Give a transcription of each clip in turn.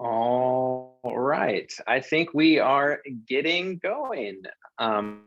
All right. I think we are getting going. Um,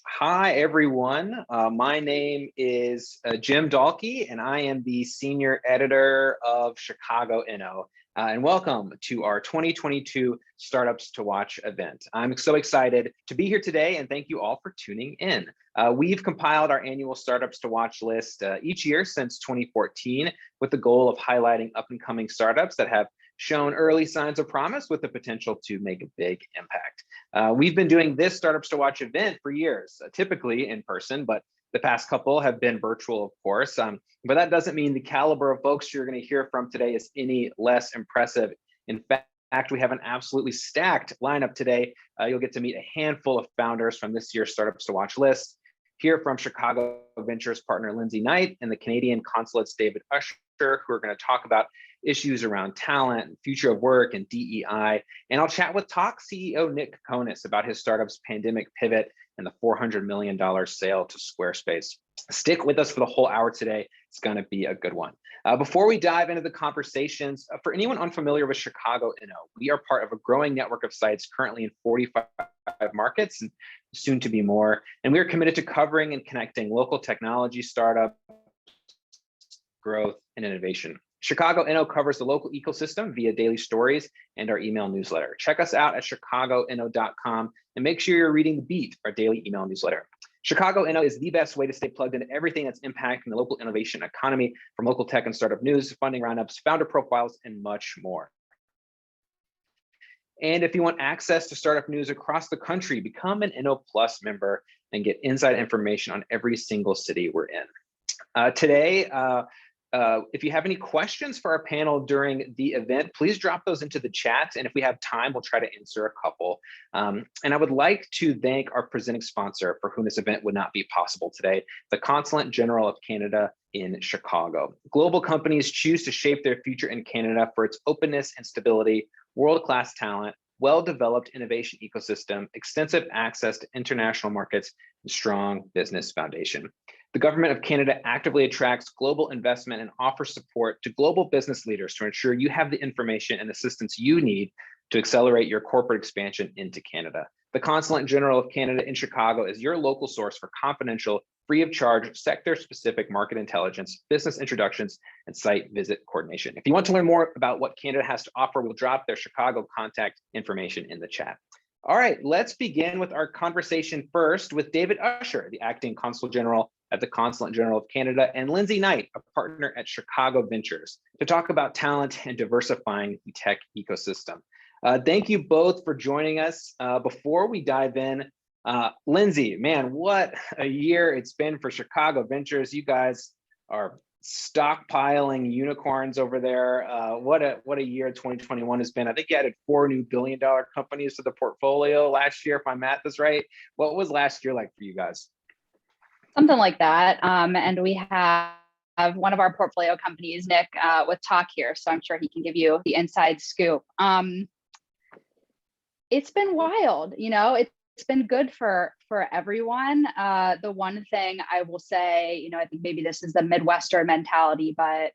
Hi, everyone. My name is Jim Dallke, and I am the senior editor of Chicago Inno. And welcome to our 2022 Startups to Watch event. I'm so excited to be here today, and thank you all for tuning in. We've compiled our annual Startups to Watch list each year since 2014 with the goal of highlighting up-and-coming startups that have shown early signs of promise with the potential to make a big impact. We've been doing this Startups to Watch event for years, typically in person, but the past couple have been virtual, of course. But that doesn't mean the caliber of folks you're going to hear from today is any less impressive. In fact, we have an absolutely stacked lineup today. You'll get to meet a handful of founders from this year's Startups to Watch list, hear from Chicago Ventures partner Lindsay Knight and the Canadian Consulate's David Usher, who are going to talk about issues around talent, future of work, and DEI. And I'll chat with Tock CEO Nick Kokonas about his startup's pandemic pivot and the $400 million sale to Squarespace. Stick with us for the whole hour today. It's going to be a good one. Before we dive into the conversations, for anyone unfamiliar with Chicago Inno, we are part of a growing network of sites currently in 45 markets and soon to be more. And we are committed to covering and connecting local technology startups, growth, and innovation. Chicago Inno covers the local ecosystem via daily stories and our email newsletter. Check us out at chicagoinno.com and make sure you're reading The Beat, our daily email newsletter. Chicago Inno is the best way to stay plugged into everything that's impacting the local innovation economy, from local tech and startup news, funding roundups, founder profiles, and much more. And if you want access to startup news across the country, become an Inno Plus member and get inside information on every single city we're in. Today, if you have any questions for our panel during the event, please drop those into the chat. And if we have time, we'll try to answer a couple. And I would like to thank our presenting sponsor for whom this event would not be possible today, the Consulate General of Canada in Chicago. Global companies choose to shape their future in Canada for its openness and stability, world-class talent, well-developed innovation ecosystem, extensive access to international markets, and strong business foundation. The government of Canada actively attracts global investment and offers support to global business leaders to ensure you have the information and assistance you need to accelerate your corporate expansion into Canada. The Consulate General of Canada in Chicago is your local source for confidential, free of charge, sector-specific market intelligence, business introductions, and site visit coordination. If you want to learn more about what Canada has to offer, we'll drop their Chicago contact information in the chat. All right, let's begin with our conversation first with David Usher, the acting Consul General at the Consulate General of Canada, and Lindsay Knight, a partner at Chicago Ventures, to talk about talent and diversifying the tech ecosystem. Thank you both for joining us. Before we dive in, Lindsay, man, what a year it's been for Chicago Ventures. You guys are stockpiling unicorns over there. What a year 2021 has been. I think you added 4 new billion-dollar companies to the portfolio last year, if my math is right. What was last year like for you guys? Something like that. And we have one of our portfolio companies, Nick, with Tock here. So I'm sure he can give you the inside scoop. It's been wild, it's been good for everyone. The one thing I will say, I think maybe this is the Midwestern mentality, but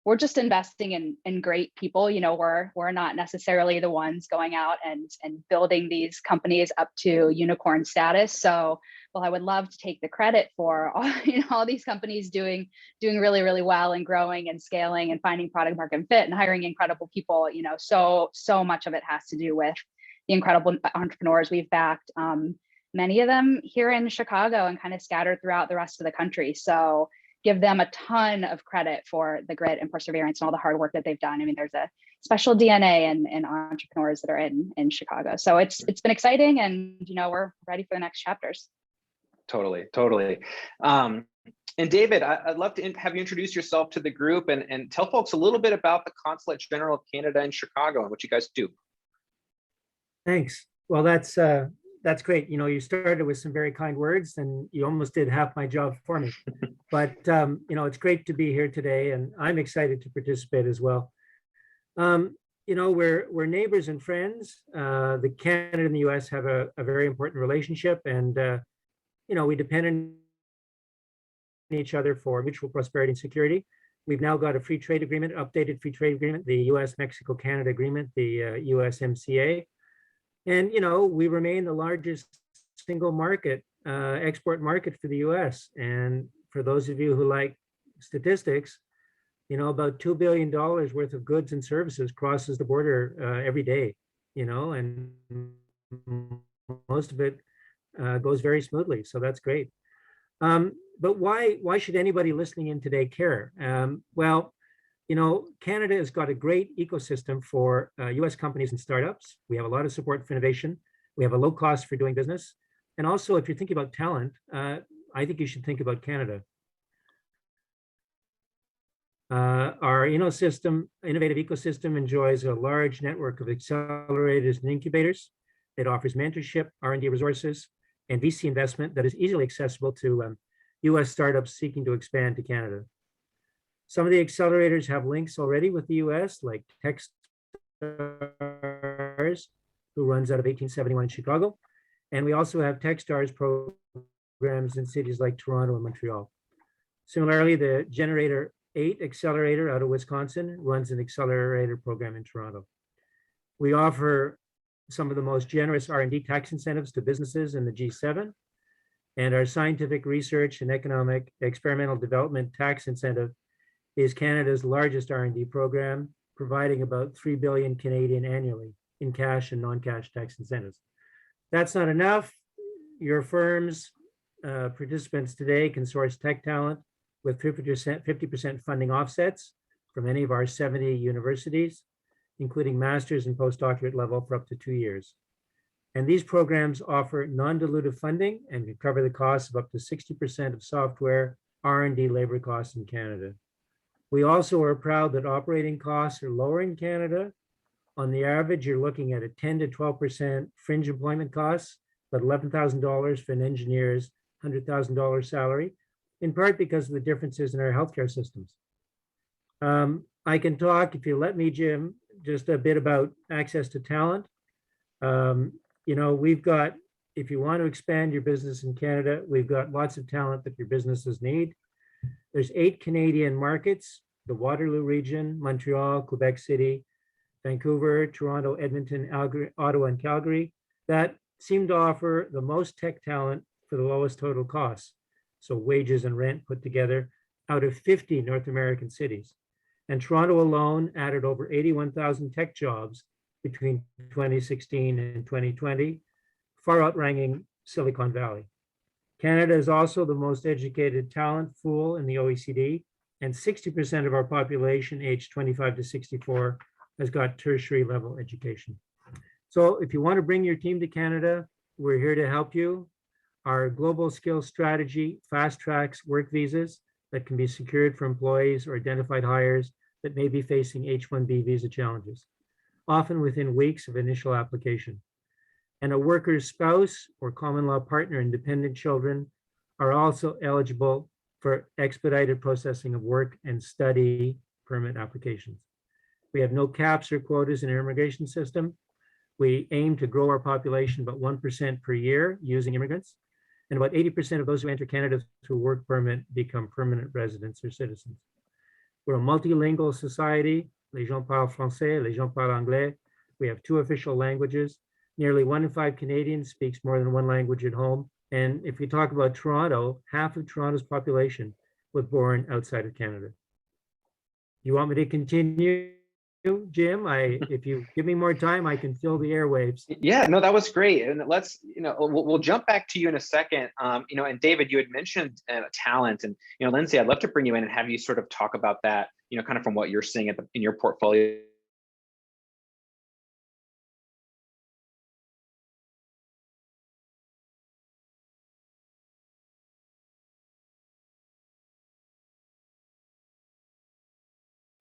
we're just investing in great people. We're not necessarily the ones going out and building these companies up to unicorn status. So, well, I would love to take the credit for all these companies doing really, really well and growing and scaling and finding product market fit and hiring incredible people. So much of it has to do with the incredible entrepreneurs we've backed. Many of them here in Chicago and kind of scattered throughout the rest of the country. So give them a ton of credit for the grit and perseverance and all the hard work that they've done. I mean, there's a special DNA in entrepreneurs that are in Chicago. So it's been exciting, and we're ready for the next chapters. Totally. And David, I'd love to have you introduce yourself to the group and tell folks a little bit about the Consulate General of Canada in Chicago and what you guys do. Thanks. Well, that's great. You started with some very kind words, and you almost did half my job for me. But it's great to be here today, and I'm excited to participate as well. We're neighbors and friends. The Canada and the U.S. have a very important relationship, and we depend on each other for mutual prosperity and security. We've now got a free trade agreement, updated free trade agreement, the US-Mexico-Canada agreement, the USMCA. And, we remain the largest single market, export market for the US. And for those of you who like statistics, about $2 billion worth of goods and services crosses the border every day, and most of it goes very smoothly. So that's great. But why should anybody listening in today care? Well, Canada has got a great ecosystem for US companies and startups. We have a lot of support for innovation. We have a low cost for doing business. And also, if you're thinking about talent, I think you should think about Canada. Our innovative ecosystem enjoys a large network of accelerators and incubators. It offers mentorship, R&D resources, and VC investment that is easily accessible to US startups seeking to expand to Canada. Some of the accelerators have links already with the US, like Techstars, who runs out of 1871 in Chicago. And we also have Techstars programs in cities like Toronto and Montreal. Similarly, the Generator 8 accelerator out of Wisconsin runs an accelerator program in Toronto. We offer some of the most generous R&D tax incentives to businesses in the G7, and our scientific research and economic experimental development tax incentive is Canada's largest R&D program, providing about 3 billion Canadian annually in cash and non-cash tax incentives. That's not enough. Your firms, participants today can source tech talent with 50% funding offsets from any of our 70 universities, including master's and postdoctorate level for up to 2 years. And these programs offer non-dilutive funding and can cover the costs of up to 60% of software R&D labor costs in Canada. We also are proud that operating costs are lower in Canada. On the average, you're looking at a 10 to 12% fringe employment costs, but $11,000 for an engineer's $100,000 salary, in part because of the differences in our healthcare systems. I can talk, if you let me, Jim, just a bit about access to talent. We've got, if you want to expand your business in Canada, we've got lots of talent that your businesses need. There's 8 Canadian markets: the Waterloo region, Montreal, Quebec City, Vancouver, Toronto, Edmonton, Ottawa, and Calgary, that seem to offer the most tech talent for the lowest total costs. So wages and rent put together out of 50 North American cities. And Toronto alone added over 81,000 tech jobs between 2016 and 2020, far outranking Silicon Valley. Canada is also the most educated talent pool in the OECD, and 60% of our population aged 25 to 64 has got tertiary level education. So if you want to bring your team to Canada, we're here to help you. Our global skills strategy fast tracks work visas that can be secured for employees or identified hires that may be facing H-1B visa challenges, often within weeks of initial application. And a worker's spouse or common law partner and dependent children are also eligible for expedited processing of work and study permit applications. We have no caps or quotas in our immigration system. We aim to grow our population about 1% per year using immigrants. And about 80% of those who enter Canada through work permit become permanent residents or citizens. We're a multilingual society. Les gens parlent français, les gens parlent anglais. We have 2 official languages. Nearly 1 in 5 Canadians speaks more than 1 language at home. And if we talk about Toronto, half of Toronto's population was born outside of Canada. You want me to continue, Jim? If you give me more time, I can fill the airwaves. Yeah, no, that was great. And let's, we'll jump back to you in a second. And David, you had mentioned talent, and Lindsay, I'd love to bring you in and have you sort of talk about that, kind of from what you're seeing in your portfolio.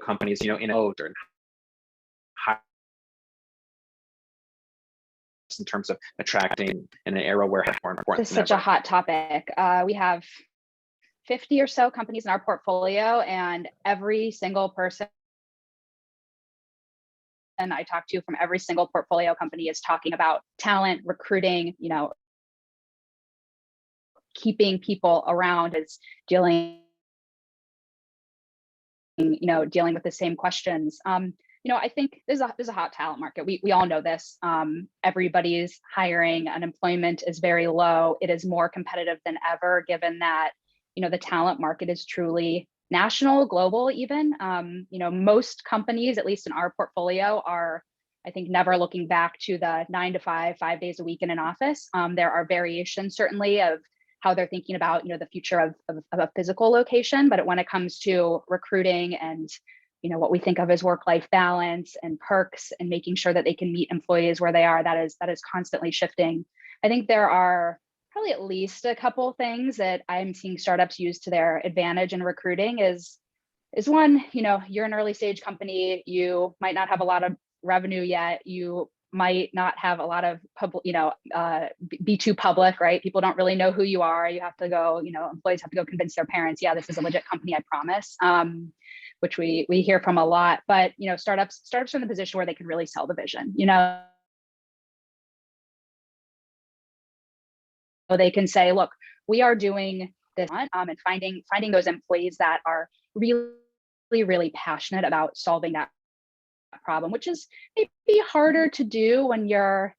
Companies, in terms of attracting in an era where it's more important. This is such a hot topic. We have 50 or so companies in our portfolio, and every single person I talk to from every single portfolio company is talking about talent, recruiting, keeping people around, is dealing dealing with the same questions. I think there's a hot talent market. We all know this. Everybody's hiring. Unemployment is very low. It is more competitive than ever, given that, the talent market is truly national, global even. Most companies, at least in our portfolio, are, I think, never looking back to the 9 to 5, 5 days a week in an office. There are variations certainly of how they're thinking about, the future of a physical location, but when it comes to recruiting and, what we think of as work-life balance and perks and making sure that they can meet employees where they are, that is constantly shifting. I think there are probably at least a couple things that I'm seeing startups use to their advantage in recruiting is one, you're an early stage company, you might not have a lot of revenue yet, you might not have a lot of public, be too public, right? People don't really know who you are. You have to go, employees have to go convince their parents, yeah, this is a legit company, I promise, which we hear from a lot. But, startups are in the position where they can really sell the vision, So they can say, look, we are doing this, and finding those employees that are really, really passionate about solving that problem, which is maybe harder to do when you're,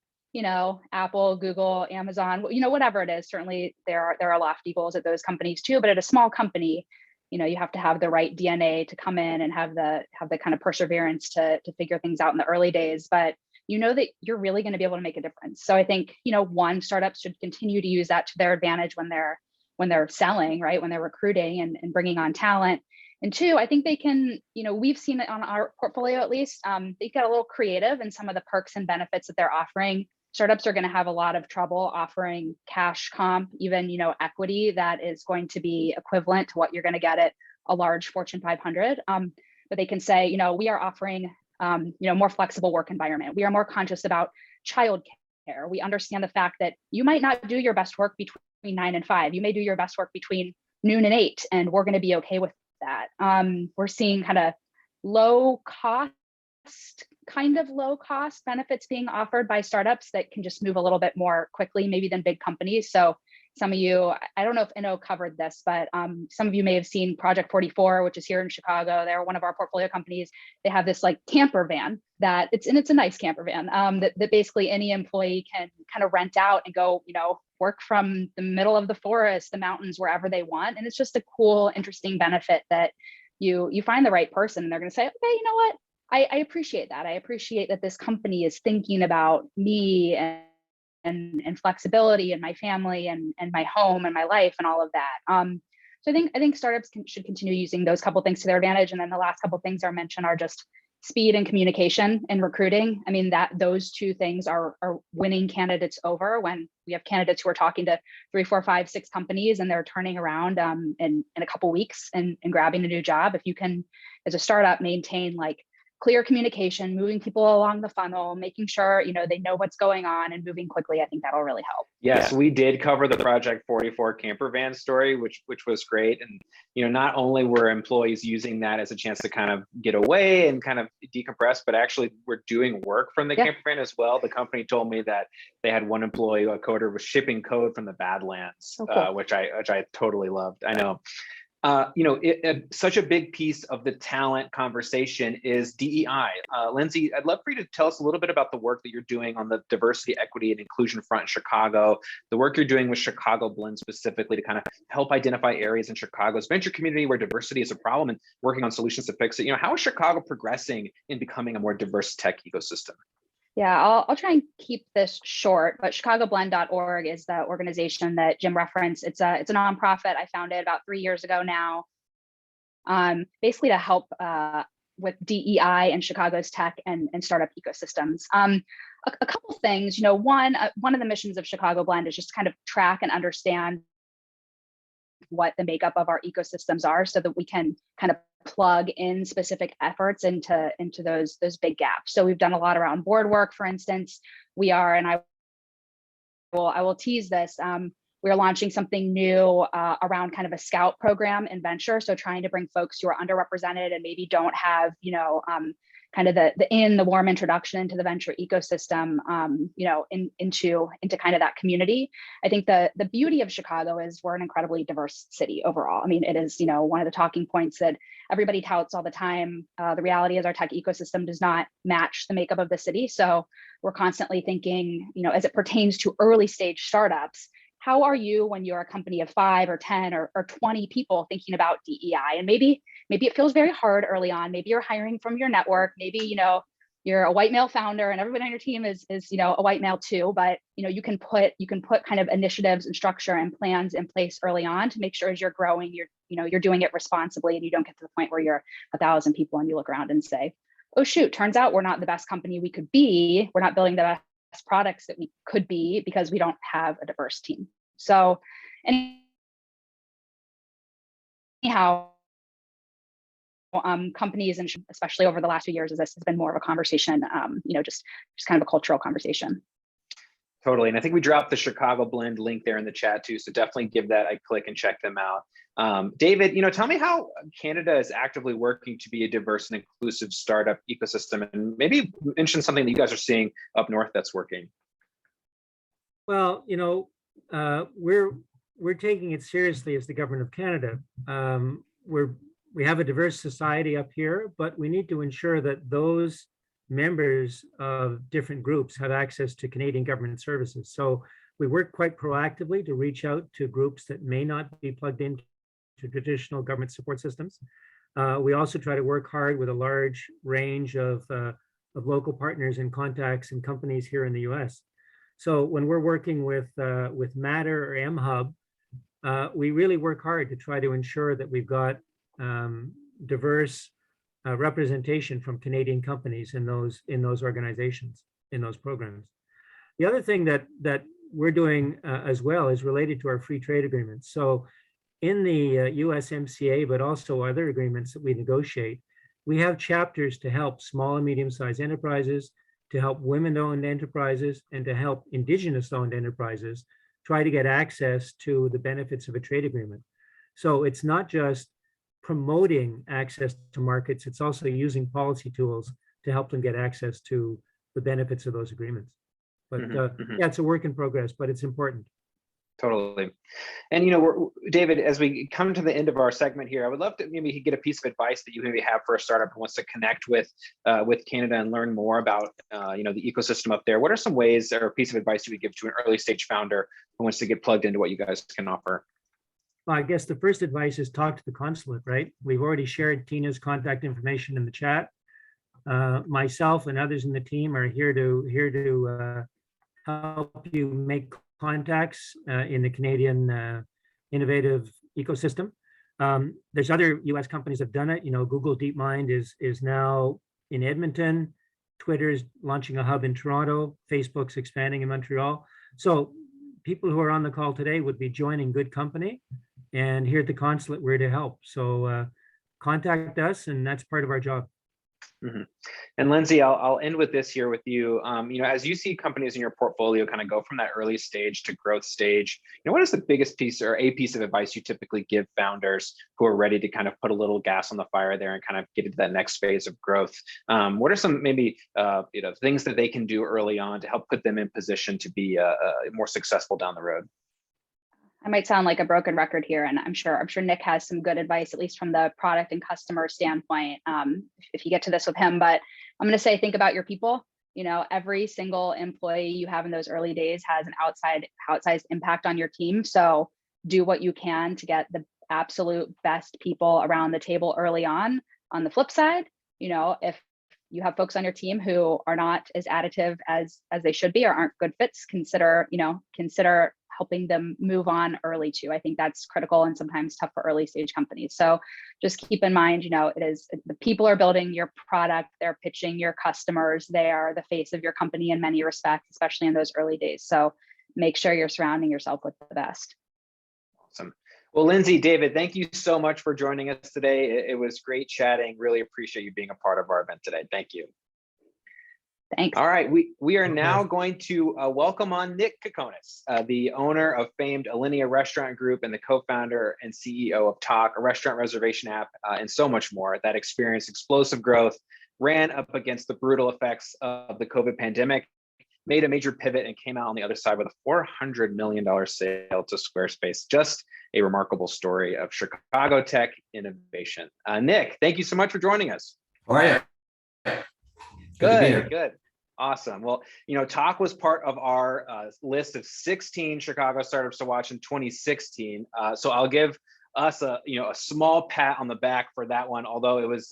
Apple, Google, Amazon, whatever it is. Certainly there are lofty goals at those companies too, but at a small company, you have to have the right DNA to come in and have the kind of perseverance to figure things out in the early days. But that you're really going to be able to make a difference. So I think, one, startups should continue to use that to their advantage when they're selling, right? When they're recruiting and bringing on talent. And two, I think they can, we've seen it on our portfolio at least, they get a little creative in some of the perks and benefits that they're offering. Startups are going to have a lot of trouble offering cash comp, even, equity that is going to be equivalent to what you're going to get at a large Fortune 500. But they can say, we are offering, more flexible work environment. We are more conscious about childcare. We understand the fact that you might not do your best work between 9 and 5. You may do your best work between noon and 8, and we're going to be okay with that. We're seeing kind of low cost benefits being offered by startups that can just move a little bit more quickly maybe than big companies. So some of you, I don't know if Inno covered this, but some of you may have seen Project 44, which is here in Chicago. They're one of our portfolio companies. They have this like camper van it's a nice camper van that basically any employee can kind of rent out and go, work from the middle of the forest, the mountains, wherever they want. And it's just a cool, interesting benefit that you find the right person and they're going to say, okay, you know what? I appreciate that. I appreciate that this company is thinking about me and flexibility and my family and my home and my life and all of that. So I think startups should continue using those couple things to their advantage. And then the last couple things are mentioned are just speed and communication and recruiting. I mean, those two things are winning candidates over when we have candidates who are talking to 3, 4, 5, 6 companies and they're turning around in a couple weeks and grabbing a new job. If you can, as a startup, maintain like clear communication, moving people along the funnel, making sure, they know what's going on and moving quickly, I think that'll really help. Yes, we did cover the Project 44 camper van story, which was great. And, not only were employees using that as a chance to kind of get away and kind of decompress, but actually we're doing work from the camper van as well. The company told me that they had one employee, a coder, was shipping code from the Badlands, cool. which I totally loved. I know. Such a big piece of the talent conversation is DEI. Lindsay, I'd love for you to tell us a little bit about the work that you're doing on the diversity, equity, and inclusion front in Chicago, the work you're doing with Chicago Blend specifically to kind of help identify areas in Chicago's venture community where diversity is a problem and working on solutions to fix it. How is Chicago progressing in becoming a more diverse tech ecosystem? Yeah, I'll try and keep this short, but chicagoblend.org is the organization that Jim referenced. It's a nonprofit I founded about 3 years ago now, basically to help with DEI and Chicago's tech and startup ecosystems. A couple things, one of the missions of Chicago Blend is just kind of track and understand what the makeup of our ecosystems are so that we can kind of plug in specific efforts into those big gaps. So we've done a lot around board work, for instance. We are, and I will tease this, we are launching something new around kind of a scout program in venture. So trying to bring folks who are underrepresented and maybe don't have, kind of the warm introduction into the venture ecosystem, into kind of that community. I think the beauty of Chicago is we're an incredibly diverse city overall. I mean, it is, one of the talking points that everybody touts all the time. The reality is our tech ecosystem does not match the makeup of the city. So we're constantly thinking, as it pertains to early stage startups, how are you when you're a company of 5 or 10 or 20 people thinking about DEI? And maybe it feels very hard early on. Maybe you're hiring from your network. Maybe, you're a white male founder and everybody on your team is a white male too, but you can put kind of initiatives and structure and plans in place early on to make sure as you're growing, you're doing it responsibly, and you don't get to the point where you're 1,000 people and you look around and say, oh shoot, turns out we're not the best company we could be. We're not building the best products that we could be because we don't have a diverse team. So anyhow, companies, and especially over the last few years, as this has been more of a conversation, just kind of a cultural conversation. Totally. And I think we dropped the Chicago Blend link there in the chat too. So definitely give that a click and check them out. David, tell me how Canada is actively working to be a diverse and inclusive startup ecosystem, and maybe mention something that you guys are seeing up north that's working. Well, we're taking it seriously as the government of Canada. We have a diverse society up here, but we need to ensure that those members of different groups have access to Canadian government services. So we work quite proactively to reach out to groups that may not be plugged into traditional government support systems. We also try to work hard with a large range of local partners and contacts and companies here in the US. So when we're working with Matter or MHub, we really work hard to try to ensure that we've got diverse representation from Canadian companies in those organizations, in those programs. The other thing that we're doing as well is related to our free trade agreements. So in the USMCA, but also other agreements that we negotiate, we have chapters to help small and medium-sized enterprises, to help women-owned enterprises, and to help Indigenous-owned enterprises try to get access to the benefits of a trade agreement. So it's not just promoting access to markets, it's also using policy tools to help them get access to the benefits of those agreements. But yeah, it's a work in progress, but it's important. Totally. And, David, as we come to the end of our segment here, I would love to maybe get a piece of advice that you maybe have for a startup who wants to connect with Canada and learn more about, the ecosystem up there. What are some ways or a piece of advice you would give to an early stage founder who wants to get plugged into what you guys can offer? Well, I guess the first advice is talk to the consulate, right? We've already shared Tina's contact information in the chat. Myself and others in the team are here to help you make contacts in the Canadian innovative ecosystem. There's other US companies that have done it. Google DeepMind is now in Edmonton. Twitter's launching a hub in Toronto. Facebook's expanding in Montreal. So people who are on the call today would be joining good company. And here at the consulate, we're to help. So contact us, and that's part of our job. Mm-hmm. And Lindsay, I'll end with this here with you. As you see companies in your portfolio kind of go from that early stage to growth stage, what is the biggest piece or a piece of advice you typically give founders who are ready to kind of put a little gas on the fire there and kind of get into that next phase of growth? What are some maybe things that they can do early on to help put them in position to be more successful down the road? I might sound like a broken record here, and I'm sure Nick has some good advice, at least from the product and customer standpoint, if you get to this with him. But I'm going to say, think about your people. Every single employee you have in those early days has an outsized impact on your team. So do what you can to get the absolute best people around the table early on. On the flip side, if you have folks on your team who are not as additive as they should be or aren't good fits, consider helping them move on early too. I think that's critical and sometimes tough for early stage companies. So just keep in mind, it is the people are building your product, they're pitching your customers, they are the face of your company in many respects, especially in those early days. So make sure you're surrounding yourself with the best. Awesome. Well, Lindsay, David, thank you so much for joining us today. It was great chatting. Really appreciate you being a part of our event today. Thank you. Thanks. All right, we are now going to welcome on Nick Kokonas, the owner of famed Alinea Restaurant Group and the co-founder and CEO of Tock, a restaurant reservation app, and so much more that experienced explosive growth, ran up against the brutal effects of the COVID pandemic, made a major pivot, and came out on the other side with a $400 million sale to Squarespace. Just a remarkable story of Chicago tech innovation. Nick, thank you so much for joining us. How are you? Good. Awesome. Well, Tock was part of our list of 16 Chicago startups to watch in 2016. So I'll give us a small pat on the back for that one, although it was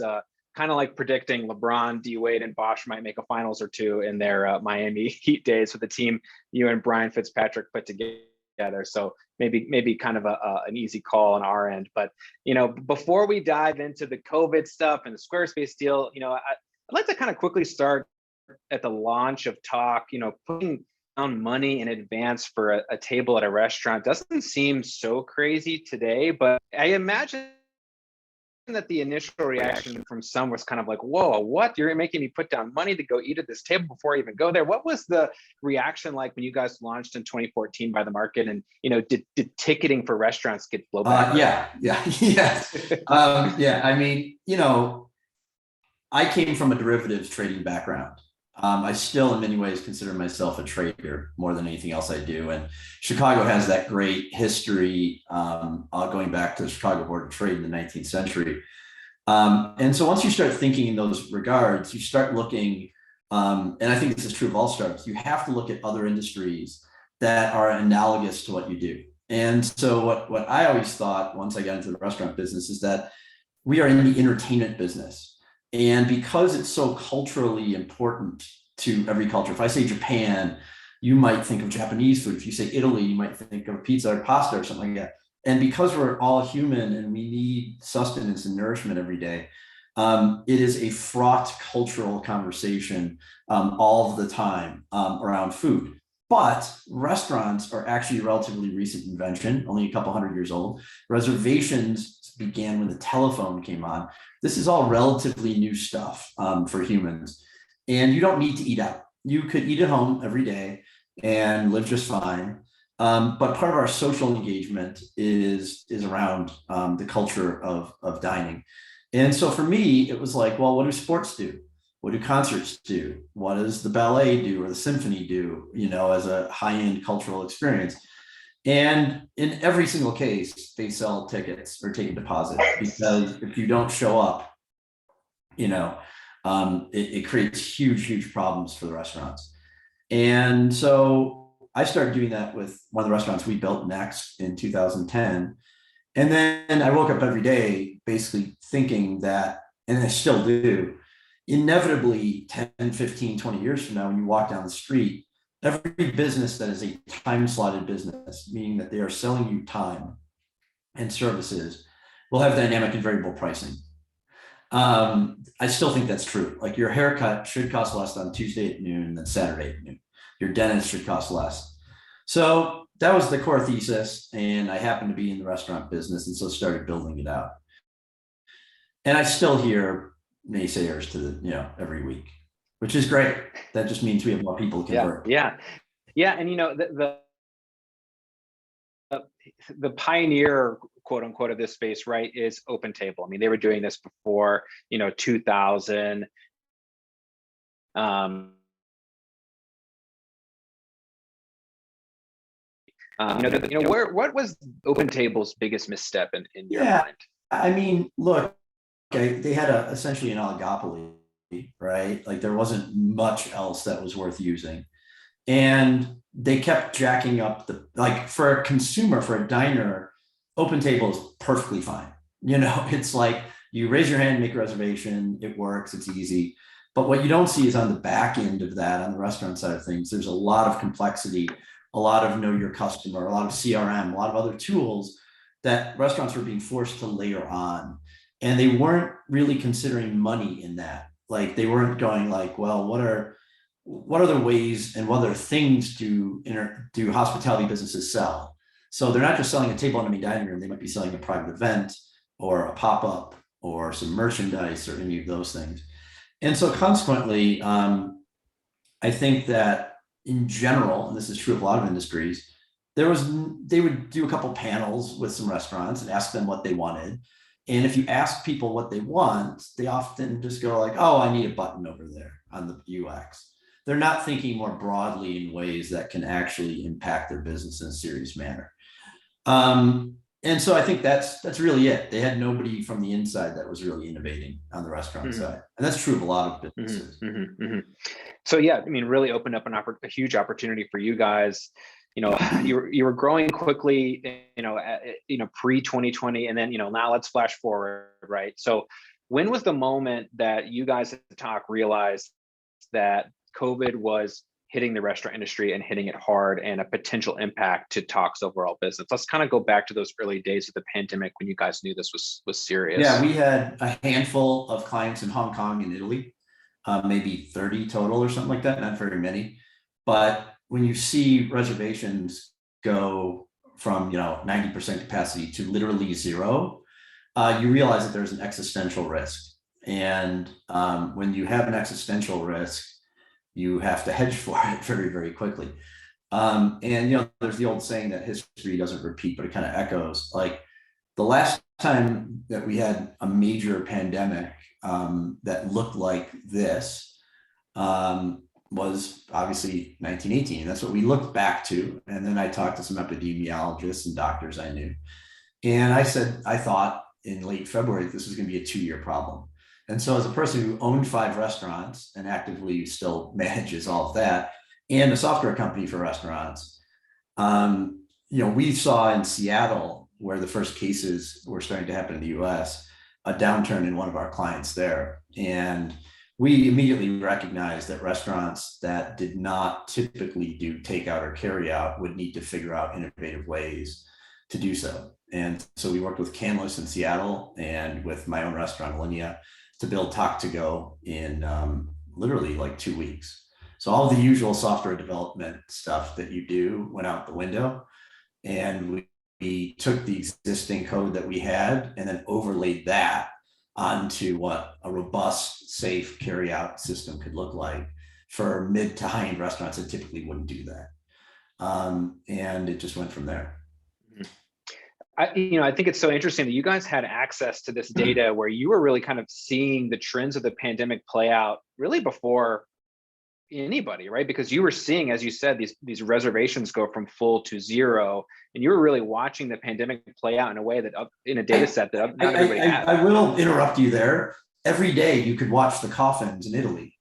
kind of like predicting LeBron, D Wade, and Bosch might make a finals or two in their Miami Heat days with the team you and Brian Fitzpatrick put together. So maybe kind of an easy call on our end. But before we dive into the COVID stuff and the Squarespace deal, I'd like to kind of quickly start at the launch of Tock. Putting down money in advance for a table at a restaurant doesn't seem so crazy today, but I imagine that the initial reaction from some was kind of like, whoa, what? You're making me put down money to go eat at this table before I even go there. What was the reaction like when you guys launched in 2014 by the market? And, did ticketing for restaurants get blowback? I mean, I came from a derivatives trading background. I still in many ways consider myself a trader more than anything else I do. And Chicago has that great history going back to the Chicago Board of Trade in the 19th century. And so once you start thinking in those regards, you start looking, and I think this is true of all startups, you have to look at other industries that are analogous to what you do. And so what I always thought once I got into the restaurant business is that we are in the entertainment business. And because it's so culturally important to every culture, if I say Japan, you might think of Japanese food. If you say Italy, you might think of pizza or pasta or something like that. And because we're all human and we need sustenance and nourishment every day, it is a fraught cultural conversation all the time around food. But restaurants are actually a relatively recent invention, only a couple hundred years old. Reservations began when the telephone came on. This is all relatively new stuff for humans. And you don't need to eat out. You could eat at home every day and live just fine. But part of our social engagement is around the culture of dining. And so for me, it was like, well, what do sports do? What do concerts do? What does the ballet do or the symphony do, as a high-end cultural experience? And in every single case, they sell tickets or take a deposit, because if you don't show up, it creates huge problems for the restaurants. And so I started doing that with one of the restaurants we built next in 2010. And then I woke up every day basically thinking that, and I still do, inevitably 10, 15, 20 years from now, when you walk down the street, every business that is a time slotted business, meaning that they are selling you time and services, will have dynamic and variable pricing. I still think that's true. Like your haircut should cost less on Tuesday at noon than Saturday at noon. Your dentist should cost less. So that was the core thesis. And I happened to be in the restaurant business, and so started building it out. And I still hear naysayers to every week, which is great. That just means we have more people to convert. Yeah. And the pioneer, quote unquote, of this space, right, is OpenTable. I mean, they were doing this before 2000. What was OpenTable's biggest misstep in your mind? I mean, look, they had essentially an oligopoly, right? Like there wasn't much else that was worth using. And they kept jacking up for a consumer, for a diner, OpenTable is perfectly fine. It's like you raise your hand, make a reservation, it works, it's easy. But what you don't see is on the back end of that, on the restaurant side of things, there's a lot of complexity, a lot of know your customer, a lot of CRM, a lot of other tools that restaurants were being forced to layer on. And they weren't really considering money in that. Like they weren't going like, well, what are the ways and what other things do hospitality businesses sell? So they're not just selling a table in a dining room. They might be selling a private event or a pop-up or some merchandise or any of those things. And so consequently, I think that in general, and this is true of a lot of industries, they would do a couple panels with some restaurants and ask them what they wanted. And if you ask people what they want, they often just go like, oh, I need a button over there on the UX. They're not thinking more broadly in ways that can actually impact their business in a serious manner. And so I think that's really it. They had nobody from the inside that was really innovating on the restaurant side. And that's true of a lot of businesses. So yeah, I mean, really opened up a huge opportunity for you guys. You know, you were growing quickly, pre 2020, and then, now let's flash forward, right? So when was the moment that you guys at Tock realized that COVID was hitting the restaurant industry and hitting it hard, and a potential impact to Tock's overall business? Let's kind of go back to those early days of the pandemic when you guys knew this was serious. Yeah, we had a handful of clients in Hong Kong and Italy, maybe 30 total or something like that, not very many. But when you see reservations go from 90% capacity to literally zero, you realize that there's an existential risk. And when you have an existential risk, you have to hedge for it very, very quickly. And there's the old saying that history doesn't repeat, but it kind of echoes. Like the last time that we had a major pandemic that looked like this was obviously 1918. That's what we looked back to. And then I talked to some epidemiologists and doctors I knew. And I said, I thought in late February, this was going to be a 2-year problem. And so as a person who owned 5 restaurants and actively still manages all of that, and a software company for restaurants, we saw in Seattle, where the first cases were starting to happen in the US, a downturn in one of our clients there. And we immediately recognized that restaurants that did not typically do takeout or carryout would need to figure out innovative ways to do so. And so we worked with Canlis in Seattle and with my own restaurant, Linea, to build Tock to Go in literally like 2 weeks. So all the usual software development stuff that you do went out the window. And we took the existing code that we had and then overlaid that onto what a robust, safe carryout system could look like for mid to high-end restaurants that typically wouldn't do that. And it just went from there. I think it's so interesting that you guys had access to this data where you were really kind of seeing the trends of the pandemic play out really before anybody, right? Because you were seeing, as you said, these reservations go from full to zero, and you were really watching the pandemic play out in a way that in a data set that not everybody had. I will interrupt you there. Every day you could watch the coffins in Italy.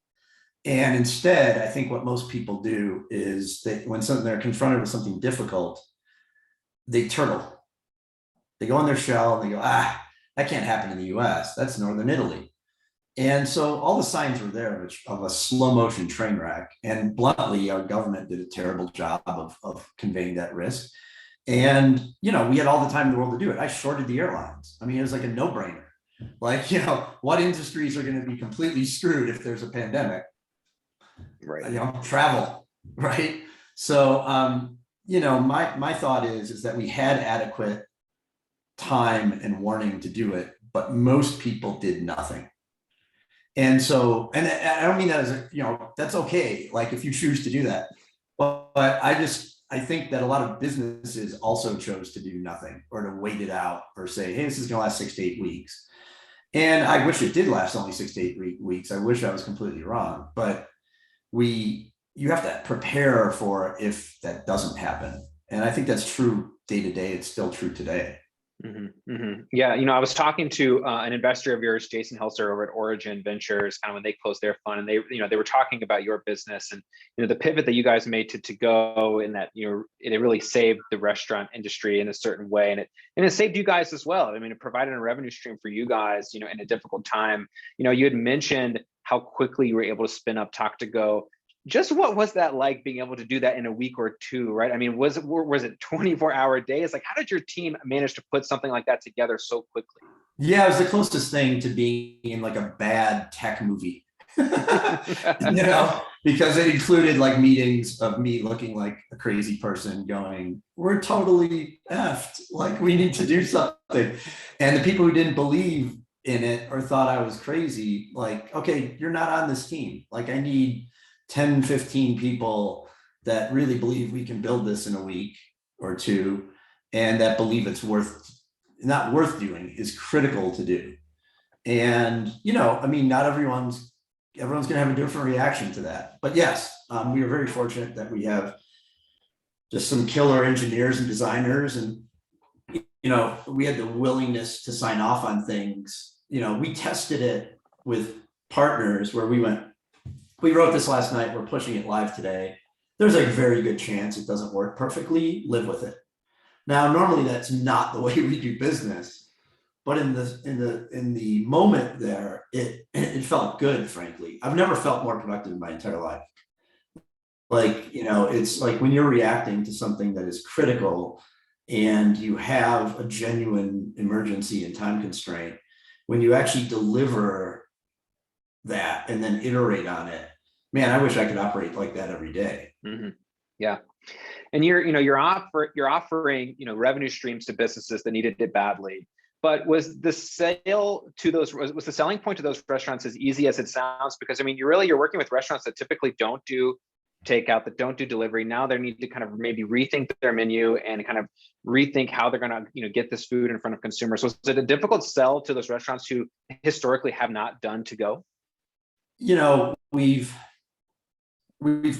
And instead, I think what most people do is that when they're confronted with something difficult, they turtle. They go in their shell and they go, that can't happen in the US. That's Northern Italy. And so all the signs were there of a slow motion train wreck. And bluntly, our government did a terrible job of conveying that risk. And, we had all the time in the world to do it. I shorted the airlines. I mean, it was like a no-brainer. Like, what industries are going to be completely screwed if there's a pandemic? Right. Travel, right? So, my thought is that we had adequate time and warning to do it, but most people did nothing. And so, and I don't mean that as that's okay. Like if you choose to do that, but I think that a lot of businesses also chose to do nothing or to wait it out or say, hey, this is going to last 6 to 8 weeks. And I wish it did last only 6 to 8 weeks. I wish I was completely wrong, but you have to prepare for if that doesn't happen. And I think that's true day to day. It's still true today. Yeah, I was talking to an investor of yours, Jason Helser, over at Origin Ventures, kind of when they closed their fund, and they were talking about your business and the pivot that you guys made to go, and that it really saved the restaurant industry in a certain way, and it saved you guys as well. I mean, it provided a revenue stream for you guys, in a difficult time. You had mentioned how quickly you were able to spin up Tock to Go. Just what was that like, being able to do that in a week or two, right? I mean, was it 24-hour days? Like, how did your team manage to put something like that together so quickly? Yeah, it was the closest thing to being in like a bad tech movie, because it included like meetings of me looking like a crazy person going, we're totally effed, like we need to do something. And the people who didn't believe in it or thought I was crazy, like, okay, you're not on this team. Like I need 10, 15 people that really believe we can build this in a week or two, and that believe it's worth not worth doing, is critical to do. And, I mean, not everyone's going to have a different reaction to that. But yes, we are very fortunate that we have just some killer engineers and designers, and, we had the willingness to sign off on things. We tested it with partners where we wrote this last night, we're pushing it live today. There's a very good chance it doesn't work perfectly, live with it. Now, normally that's not the way we do business, but in the moment there, it felt good, frankly. I've never felt more productive in my entire life. Like, it's like when you're reacting to something that is critical and you have a genuine emergency and time constraint, when you actually deliver that and then iterate on it, man, I wish I could operate like that every day. Mm-hmm. Yeah. And you're offering, revenue streams to businesses that needed it badly. But was the selling point to those restaurants as easy as it sounds? Because I mean, you're working with restaurants that typically don't do takeout, that don't do delivery. Now they need to kind of maybe rethink their menu and kind of rethink how they're going to, get this food in front of consumers. So is it a difficult sell to those restaurants who historically have not done to go? We've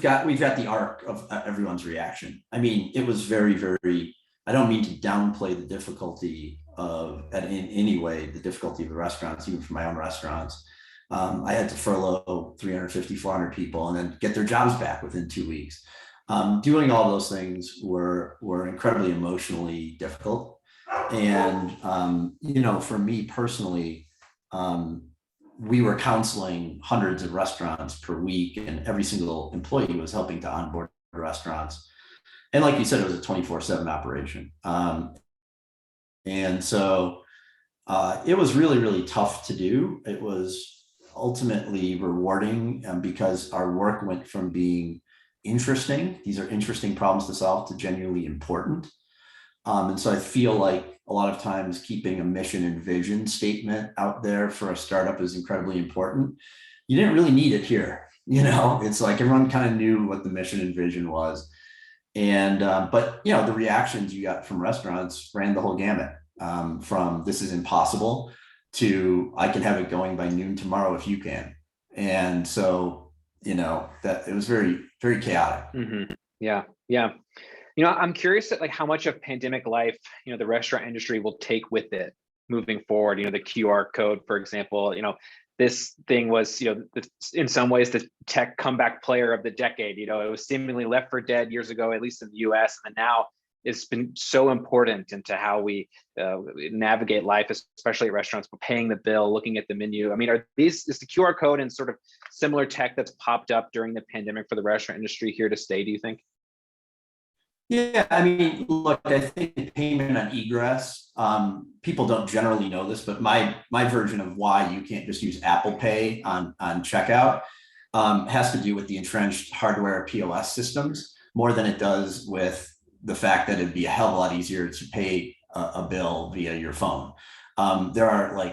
got the arc of everyone's reaction. I mean, it was very, very, I don't mean to downplay the difficulty in any way, the difficulty of the restaurants, even for my own restaurants. I had to furlough 350, 400 people and then get their jobs back within 2 weeks. Doing all those things were incredibly emotionally difficult. And, for me personally, we were counseling hundreds of restaurants per week, and every single employee was helping to onboard restaurants. And like you said, it was a 24/7 operation. And so it was really, really tough to do. It was ultimately rewarding because our work went from being interesting, these are interesting problems to solve, to genuinely important. And so I feel like a lot of times keeping a mission and vision statement out there for a startup is incredibly important. You didn't really need it here. It's like everyone kind of knew what the mission and vision was. And, but the reactions you got from restaurants ran the whole gamut, from this is impossible to I can have it going by noon tomorrow if you can. And so, that it was very, very chaotic. Mm-hmm. Yeah. Yeah. I'm curious at how much of pandemic life, the restaurant industry will take with it moving forward. The QR code, for example, this thing was, in some ways the tech comeback player of the decade. It was seemingly left for dead years ago, at least in the US. And now it's been so important into how we navigate life, especially at restaurants, paying the bill, looking at the menu. I mean, is the QR code and sort of similar tech that's popped up during the pandemic for the restaurant industry here to stay, do you think? Yeah, I mean, look, I think payment on egress, people don't generally know this, but my version of why you can't just use Apple Pay on checkout has to do with the entrenched hardware POS systems more than it does with the fact that it'd be a hell of a lot easier to pay a bill via your phone. There are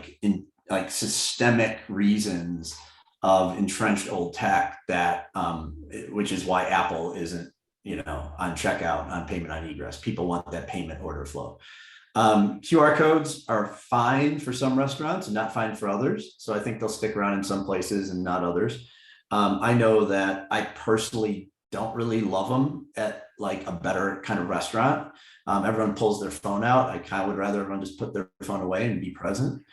systemic reasons of entrenched old tech that, which is why Apple isn't, on checkout, on payment on egress. People want that payment order flow. QR codes are fine for some restaurants and not fine for others. So I think they'll stick around in some places and not others. I know that I personally don't really love them at a better kind of restaurant. Everyone pulls their phone out. I kind of would rather everyone just put their phone away and be present.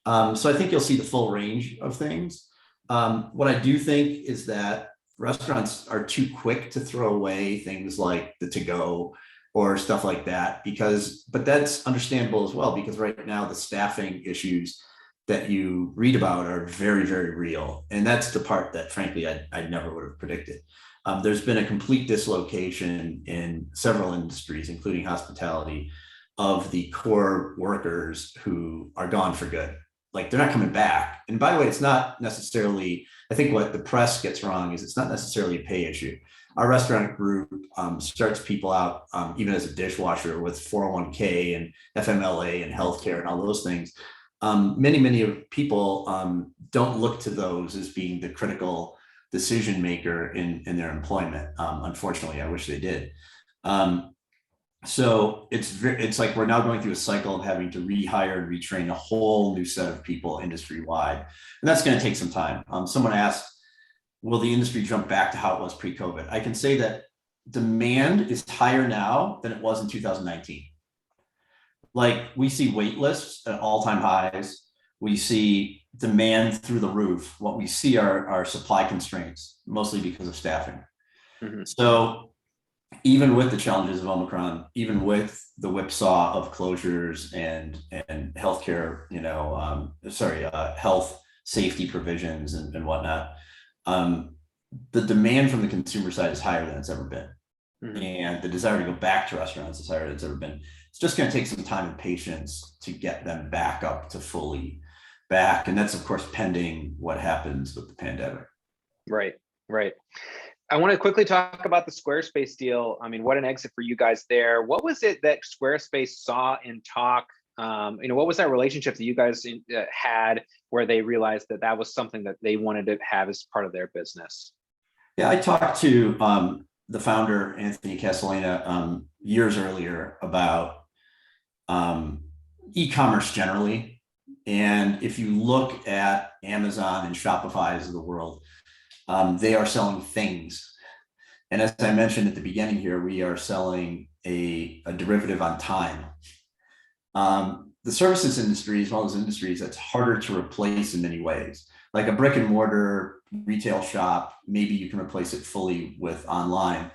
So I think you'll see the full range of things. What I do think is that restaurants are too quick to throw away things like the to-go or stuff like that, but that's understandable as well, because right now the staffing issues that you read about are very, very real. And that's the part that frankly, I never would have predicted. There's been a complete dislocation in several industries, including hospitality, of the core workers who are gone for good. They're not coming back. And by the way, it's not necessarily, I think what the press gets wrong is it's not necessarily a pay issue. Our restaurant group starts people out, even as a dishwasher, with 401k and FMLA and healthcare and all those things. Many of people don't look to those as being the critical decision maker in their employment. Unfortunately, I wish they did. So it's like we're now going through a cycle of having to rehire and retrain a whole new set of people industry wide, and that's going to take some time. Someone asked, will the industry jump back to how it was pre-COVID? I can say that demand is higher now than it was in 2019. Like, we see wait lists at all-time highs. We see demand through the roof. What we see are supply constraints, mostly because of staffing. Mhm. So even with the challenges of Omicron, even with the whipsaw of closures and healthcare, health safety provisions and whatnot, the demand from the consumer side is higher than it's ever been. Mhm. And the desire to go back to restaurants is higher than it's ever been. It's just going to take some time and patience to get them back up to fully back. And that's, of course, pending what happens with the pandemic. Right, right. I want to quickly talk about the Squarespace deal. I mean, what an exit for you guys there. What was it that Squarespace saw in Tock? What was that relationship that you guys had where they realized that that was something that they wanted to have as part of their business? Yeah, I talked to the founder, Anthony Castellana, years earlier about e-commerce generally. And if you look at Amazon and Shopify's of the world, they are selling things. And as I mentioned at the beginning here, we are selling a derivative on time. The services industry is one of those industries that's harder to replace in many ways. Like a brick and mortar retail shop, maybe you can replace it fully with online.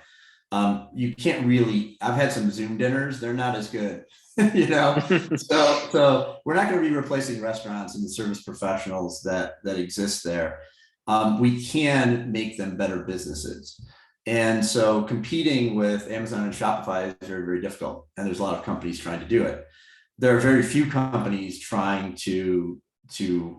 You can't really, I've had some Zoom dinners, they're not as good, so we're not going to be replacing restaurants and the service professionals that exist there. We can make them better businesses. And so competing with Amazon and Shopify is very, very difficult. And there's a lot of companies trying to do it. There are very few companies trying to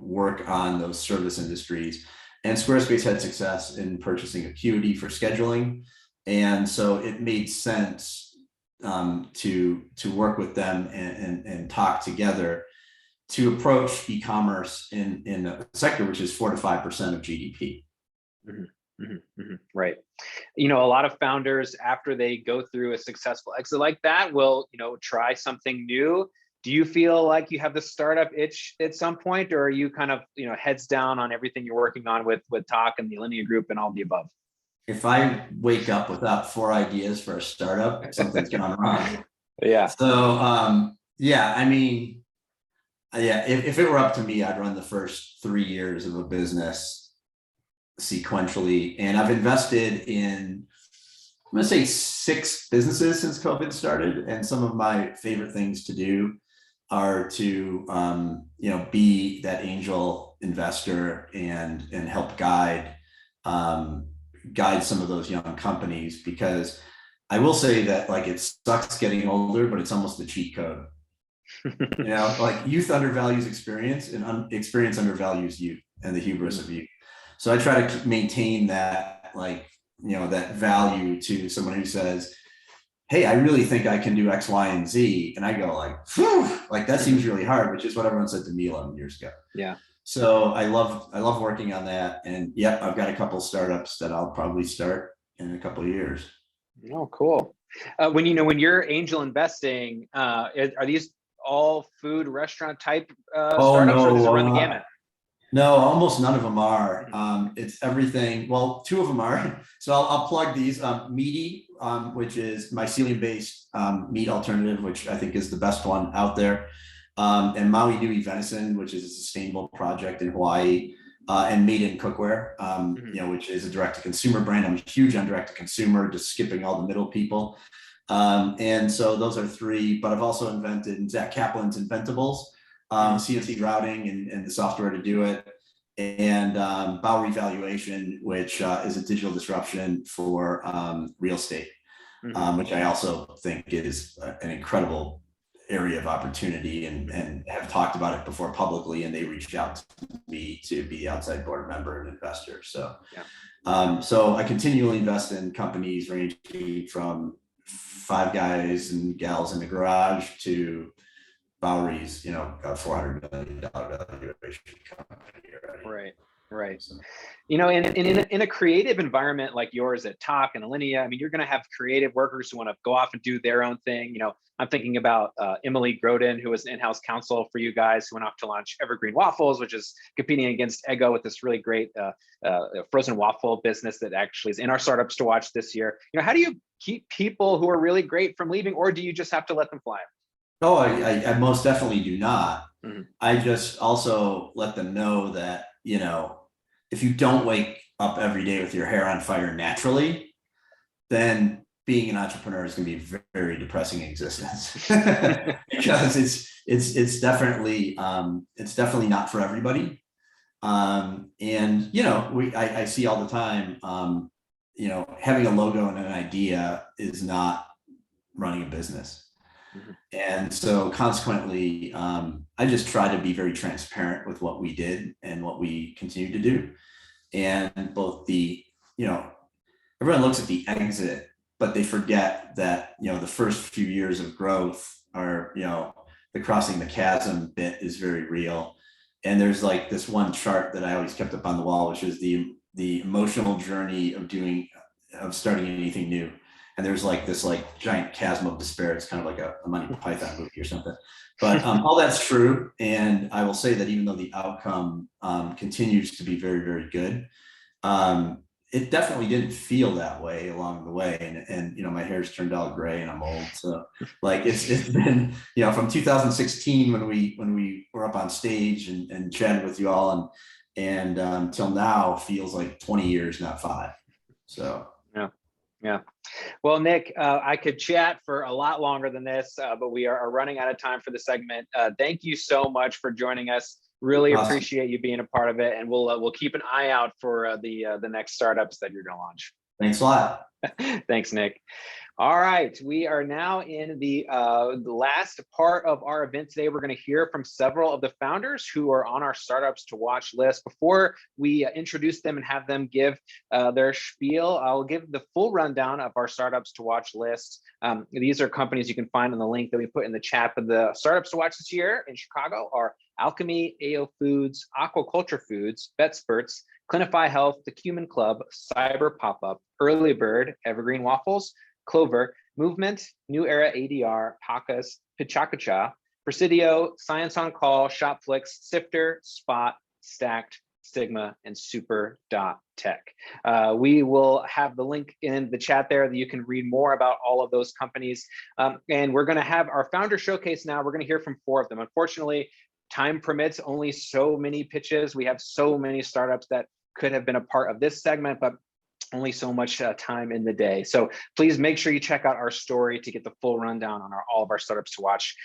work on those service industries. And Squarespace had success in purchasing Acuity for scheduling. And so it made sense to work with them and talk together to approach e-commerce in a sector which is 4 to 5% of GDP. Mm-hmm, mm-hmm, mm-hmm. Right. A lot of founders, after they go through a successful exit like that, will, try something new. Do you feel like you have the startup itch at some point, or are you kind of, heads down on everything you're working on with Tock and the Lindsay Group and all the above? If I wake up without 4 ideas for a startup, something's gone wrong. Yeah. So, if it were up to me, I'd run the first 3 years of a business sequentially. And I've invested in, I'm going to say 6 businesses since COVID started. And some of my favorite things to do are to, be that angel investor and help guide some of those young companies, because I will say that, like, it sucks getting older, but it's almost the cheat code. Like, youth undervalues experience, and experience undervalues youth and the hubris of youth. So I try to maintain that, that value to someone who says, hey, I really think I can do X, Y, and Z. And I go like, that seems really hard, which is what everyone said to me 11 years ago. Yeah. So I love working on that. And yeah, I've got a couple of startups that I'll probably start in a couple of years. Oh, cool. When you're angel investing, are these all food restaurant type startups, or does it run the gamut? No, almost none of them are. It's everything. Well, 2 of them are. So I'll plug these. Meaty, which is mycelium-based meat alternative, which I think is the best one out there. And Maui Nui Venison, which is a sustainable project in Hawaii, and Made in Cookware, which is a direct-to-consumer brand. I'm huge on direct-to-consumer, just skipping all the middle people. And so those are 3. But I've also invented Zach Kaplan's Inventables, CNC routing and the software to do it, and Bowery Valuation, which is a digital disruption for real estate, which I also think is an incredible area of opportunity, and have talked about it before publicly, and they reached out to me to be the outside board member and investor. So, so I continually invest in companies ranging from 5 guys and gals in the garage to Bowery's, a $400 million valuation company already. Right. Right. So, You know, in a creative environment like yours at Tock and Alinea, I mean, you're going to have creative workers who want to go off and do their own thing. You know, I'm thinking about Emily Groden, who was an in-house counsel for you guys, who went off to launch Evergreen Waffles, which is competing against Eggo with this really great frozen waffle business that actually is in our startups to watch this year. You know, how do you keep people who are really great from leaving, or do you just have to let them fly? no, I most definitely do not. Mhm. I just also let them know that, you know, if you don't wake up every day with your hair on fire naturally, then being an entrepreneur is going to be a very depressing existence because it's definitely not for everybody. And you know, I see all the time, you know, having a logo and an idea is not running a business. Mhm. And so consequently, I just try to be very transparent with what we did and what we continue to do. And both the, you know, everyone looks at the exit, but they forget that, you know, the first few years of growth are, you know, the crossing the chasm bit is very real. And there's like this one chart that I always kept up on the wall, which is the emotional journey of starting anything new. And there's like this like giant chasm of despair. It's kind of like a Monty Python movie or something. But all that's true. And I will say that even though the outcome continues to be very, very good, it definitely didn't feel that way along the way. And you know, my hair's turned all gray and I'm old. So like it's been, you know, from 2016 when we were up on stage and chatted with you all and till now feels like 20 years, not 5. So yeah. Well, Nick, I could chat for a lot longer than this, but we are running out of time for the segment. Thank you so much for joining us. Really awesome. appreciate you being a part of it, and we'll keep an eye out for the next startups that you're going to launch. Thanks a lot. Thanks, Nick. All right, we are now in the last part of our event today. We're going to hear from several of the founders who are on our startups to watch list. Before we introduce them and have them give their spiel, I'll give the full rundown of our startups to watch list. These are companies you can find on the link that we put in the chat. But the startups to watch this year in Chicago are Alchemy, AO Foods, Aquaculture Foods, BetSperts, Clinify Health, The Cumin Club, Cyber Pop-Up, Early Bird, Evergreen Waffles, Klover, Movement, New Era ADR, Pakas, Pichakacha, Presidio, Science on Call, Shopflix, Sifter, Spot, Stacked, Sigma, and Super.tech. We will have the link in the chat there that you can read more about all of those companies. And we're going to have our founder showcase now. We're going to hear from 4 of them. Unfortunately, time permits only so many pitches. We have so many startups that could have been a part of this segment, but only so much time in the day. So please make sure you check out our story to get the full rundown on all of our startups to watch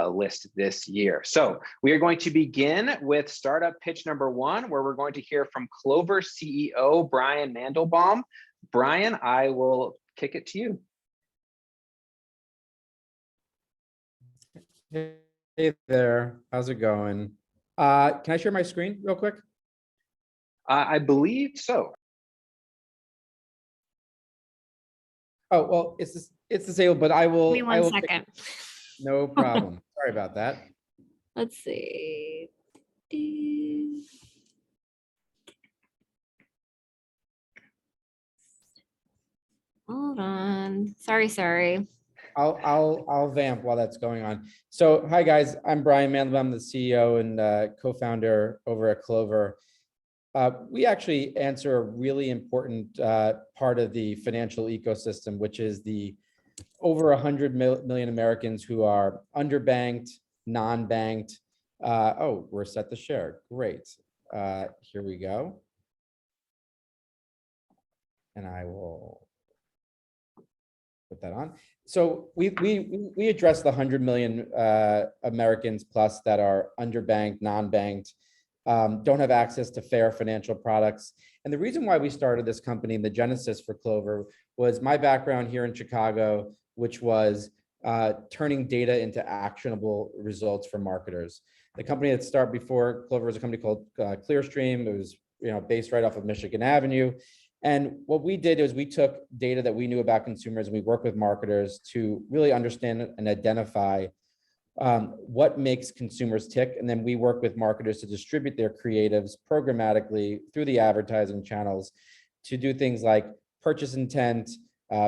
list this year. So we are going to begin with startup pitch number 1, where we're going to hear from Klover CEO, Brian Mandelbaum. Brian, I will kick it to you. Hey there, how's it going? Can I share my screen real quick? I believe so. Oh, well, it's disabled, but I will. Give me one second. No problem. Sorry about that. Let's see. Hold on. Sorry. I'll vamp while that's going on. So, hi guys, I'm Brian Mandelbaum, I'm the CEO and co-founder over at Klover. We actually answer a really important part of the financial ecosystem, which is the over 100 million Americans who are underbanked, non-banked. Oh, we're set to share. Great. Here we go. And I will put that on. So we address the 100 million Americans plus that are underbanked, non-banked, don't have access to fair financial products. And the reason why we started this company, the genesis for Klover, was my background here in Chicago, which was turning data into actionable results for marketers. The company that started before Klover was a company called Clearstream. It was based right off of Michigan Avenue. And what we did is we took data that we knew about consumers and we worked with marketers to really understand and identify what makes consumers tick, and then we work with marketers to distribute their creatives programmatically through the advertising channels to do things like purchase intent,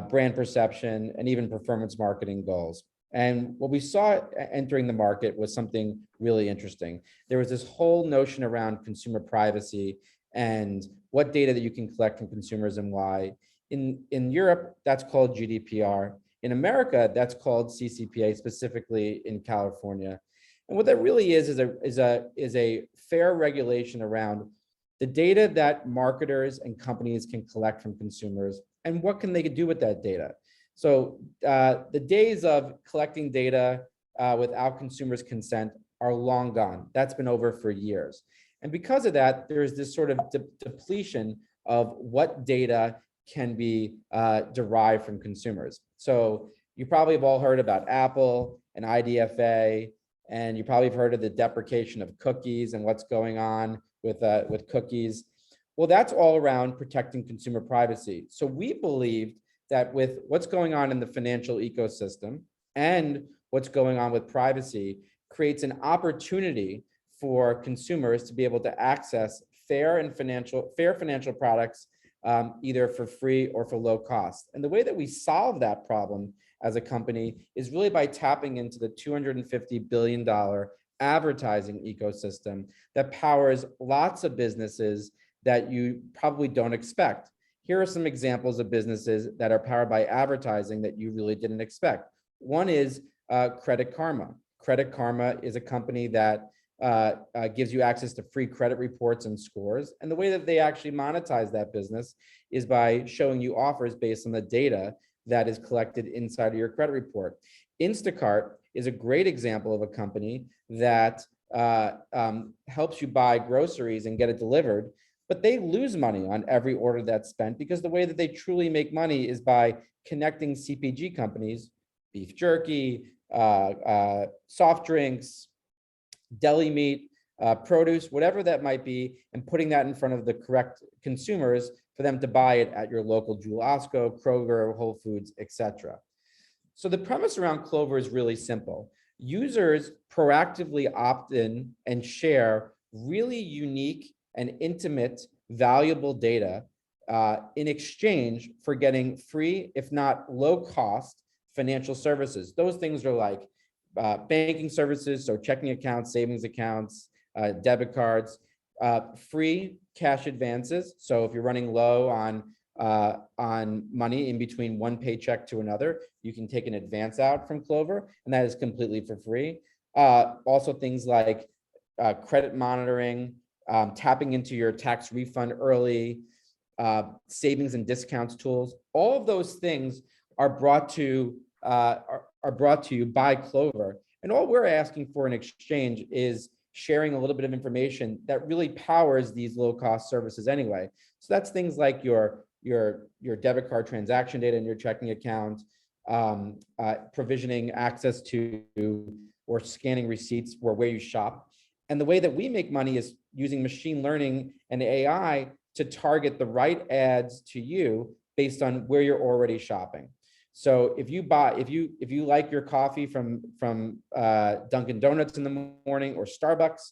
brand perception, and even performance marketing goals. And what we saw entering the market was something really interesting. There was this whole notion around consumer privacy and what data that you can collect from consumers and why. In Europe, that's called GDPR. In America, that's called CCPA, specifically in California. And what that really is a fair regulation around the data that marketers and companies can collect from consumers and what can they do with that data. So the days of collecting data without consumers' consent are long gone. That's been over for years. And because of that, there's this sort of depletion of what data can be derived from consumers. So you probably have all heard about Apple and IDFA, and you probably have heard of the deprecation of cookies and what's going on with cookies. Well, that's all around protecting consumer privacy. So we believed that with what's going on in the financial ecosystem and what's going on with privacy creates an opportunity for consumers to be able to access fair financial products either for free or for low cost. And the way that we solve that problem as a company is really by tapping into the $250 billion advertising ecosystem that powers lots of businesses that you probably don't expect. Here are some examples of businesses that are powered by advertising that you really didn't expect. One is Credit Karma. Credit Karma is a company that gives you access to free credit reports and scores. And the way that they actually monetize that business is by showing you offers based on the data that is collected inside of your credit report. Instacart is a great example of a company that helps you buy groceries and get it delivered, but they lose money on every order that's spent because the way that they truly make money is by connecting CPG companies, beef jerky, soft drinks, deli meat, produce, whatever that might be, and putting that in front of the correct consumers for them to buy it at your local Jewel Osco, Kroger, Whole Foods, etc. So the premise around Klover is really simple. Users proactively opt in and share really unique and intimate, valuable data in exchange for getting free, if not low cost, financial services. Those things are like banking services, so checking accounts, savings accounts, debit cards, free cash advances. So if you're running low on money in between one paycheck to another, you can take an advance out from Klover, and that is completely for free. Also things like credit monitoring, tapping into your tax refund early, savings and discounts tools. All of those things are brought to you by Klover. And all we're asking for in exchange is sharing a little bit of information that really powers these low cost services anyway. So that's things like your debit card transaction data in your checking account, provisioning access to or scanning receipts for where you shop. And the way that we make money is using machine learning and AI to target the right ads to you based on where you're already shopping. So if you like your coffee from Dunkin' Donuts in the morning or Starbucks,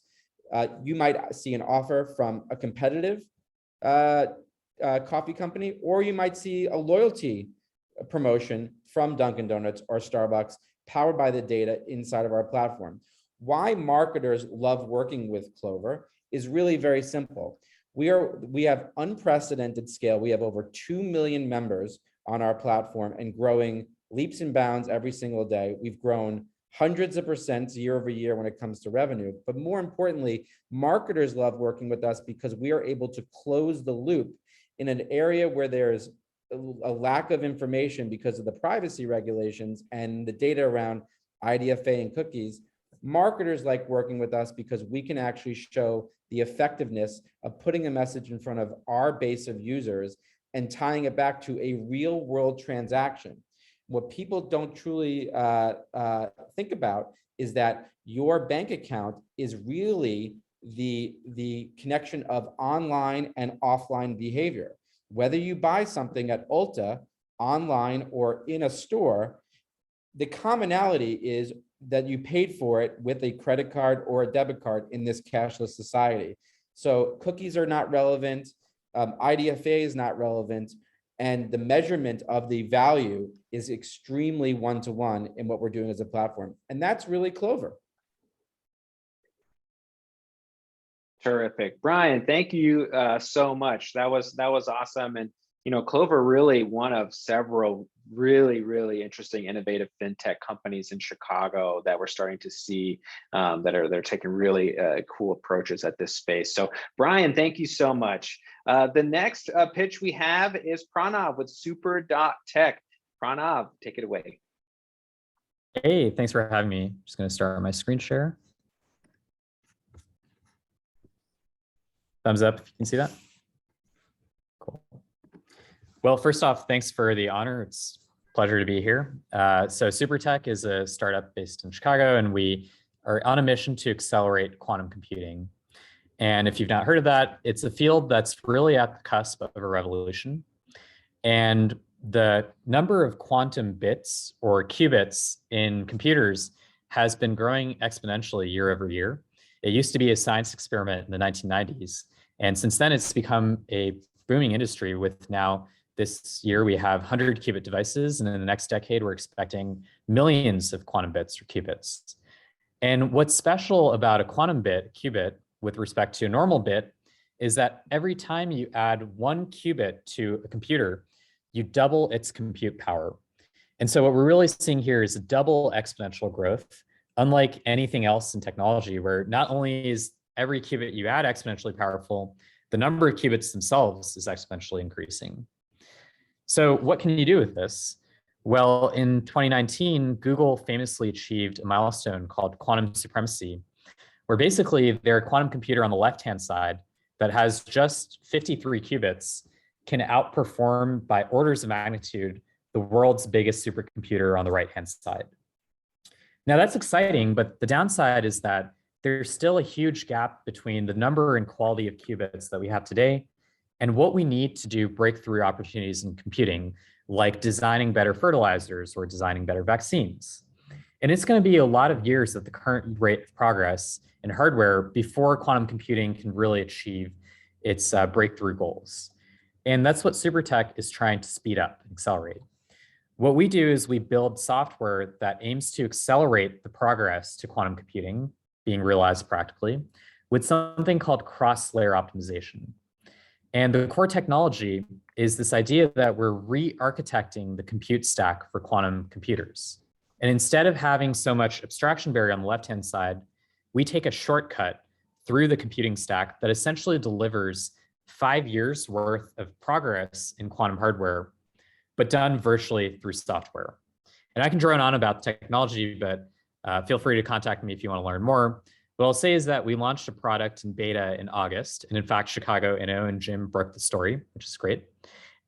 you might see an offer from a competitive coffee company, or you might see a loyalty promotion from Dunkin' Donuts or Starbucks powered by the data inside of our platform. Why marketers love working with Klover is really very simple. We have unprecedented scale. We have over 2 million members on our platform and growing leaps and bounds every single day. We've grown hundreds of percent year over year when it comes to revenue. But more importantly, marketers love working with us because we are able to close the loop in an area where there's a lack of information because of the privacy regulations and the data around IDFA and cookies. Marketers like working with us because we can actually show the effectiveness of putting a message in front of our base of users and tying it back to a real world transaction. What people don't truly think about is that your bank account is really the connection of online and offline behavior. Whether you buy something at Ulta, online, or in a store, the commonality is that you paid for it with a credit card or a debit card in this cashless society. So cookies are not relevant, IDFA is not relevant, and the measurement of the value is extremely one-to-one in what we're doing as a platform. And that's really Klover. Terrific. Brian, thank you so much. That was awesome. And Klover really one of several really interesting, innovative fintech companies in Chicago that we're starting to see they're taking really cool approaches at this space. So Brian, thank you so much. The next pitch we have is Pranav with Super.tech. Pranav, take it away. Hey, thanks for having me. Just going to start my screen share. Thumbs up if you can see that. Cool. Well, first off, thanks for the honor. It's a pleasure to be here. So Super.tech is a startup based in Chicago, and we are on a mission to accelerate quantum computing. And if you've not heard of that, it's a field that's really at the cusp of a revolution. And the number of quantum bits or qubits in computers has been growing exponentially year over year. It used to be a science experiment in the 1990s. And since then, it's become a booming industry with now this year, we have 100 qubit devices. And in the next decade, we're expecting millions of quantum bits or qubits. And what's special about a quantum bit, qubit, with respect to a normal bit, is that every time you add 1 qubit to a computer, you double its compute power. And so what we're really seeing here is a double exponential growth, unlike anything else in technology, where not only is every qubit you add exponentially powerful, the number of qubits themselves is exponentially increasing. So what can you do with this? Well, in 2019, Google famously achieved a milestone called quantum supremacy, where basically their quantum computer on the left-hand side that has just 53 qubits can outperform by orders of magnitude the world's biggest supercomputer on the right-hand side. Now that's exciting, but the downside is that there's still a huge gap between the number and quality of qubits that we have today and what we need to do breakthrough opportunities in computing, like designing better fertilizers or designing better vaccines. And it's going to be a lot of years at the current rate of progress in hardware before quantum computing can really achieve its breakthrough goals. And that's what Super.tech is trying to speed up and accelerate. What we do is we build software that aims to accelerate the progress to quantum computing being realized practically with something called cross-layer optimization. And the core technology is this idea that we're re-architecting the compute stack for quantum computers. And instead of having so much abstraction barrier on the left-hand side, we take a shortcut through the computing stack that essentially delivers 5 years worth of progress in quantum hardware, but done virtually through software. And I can drone on about the technology, but feel free to contact me if you want to learn more. What I'll say is that we launched a product in beta in August. And in fact, Chicago, Inno, and Jim broke the story, which is great.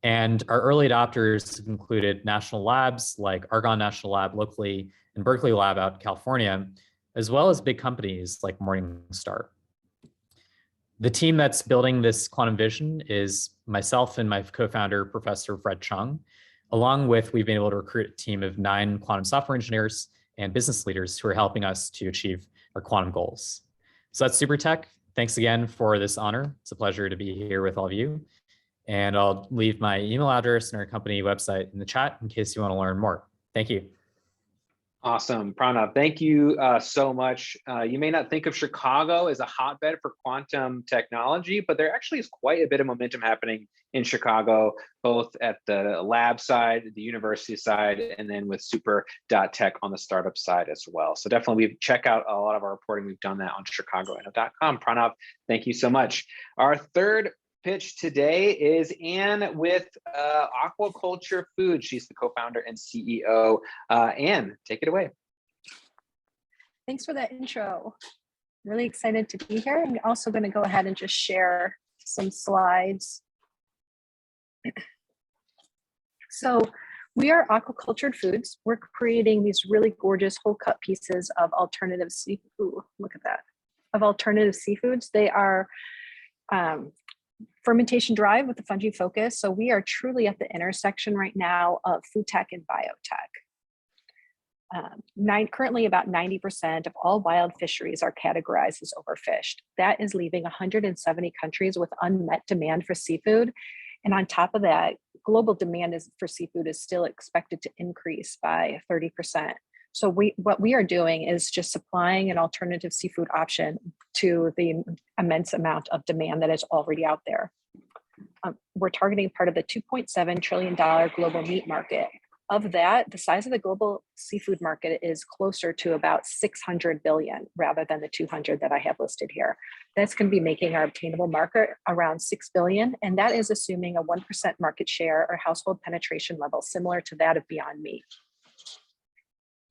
And our early adopters have included national labs like Argonne National Lab locally and Berkeley Lab out in California, as well as big companies like Morningstar. The team that's building this quantum vision is myself and my co-founder, Professor Fred Chung, along with we've been able to recruit a team of 9 quantum software engineers and business leaders who are helping us to achieve our quantum goals. So that's Super.tech. Thanks again for this honor. It's a pleasure to be here with all of you. And I'll leave my email address and our company website in the chat in case you want to learn more. Thank you. Awesome, Pranav. Thank you so much. You may not think of Chicago as a hotbed for quantum technology, but there actually is quite a bit of momentum happening in Chicago, both at the lab side, the university side, and then with Super.tech on the startup side as well. So definitely we check out a lot of our reporting. We've done that on chicagoinno.com. Pranav, thank you so much. Our third pitch today is Anne with Aquaculture Foods. She's the co-founder and CEO. Anne, take it away. Thanks for that intro. Really excited to be here. I'm also going to go ahead and just share some slides. So we are Aquaculture Foods. We're creating these really gorgeous whole cut pieces of alternative seafood. Ooh, look at that. Of alternative seafoods. They are fermentation drive with a fungi focus. So we are truly at the intersection right now of food tech and biotech. Currently about 90% of all wild fisheries are categorized as overfished. That is leaving 170 countries with unmet demand for seafood. And on top of that, global demand for seafood is still expected to increase by 30%. So what we are doing is just supplying an alternative seafood option to the immense amount of demand that is already out there. We're targeting part of the $2.7 trillion global meat market. Of that, the size of the global seafood market is closer to about 600 billion rather than the 200 that I have listed here. That's going to be making our obtainable market around 6 billion, and that is assuming a 1% market share or household penetration level similar to that of Beyond Meat.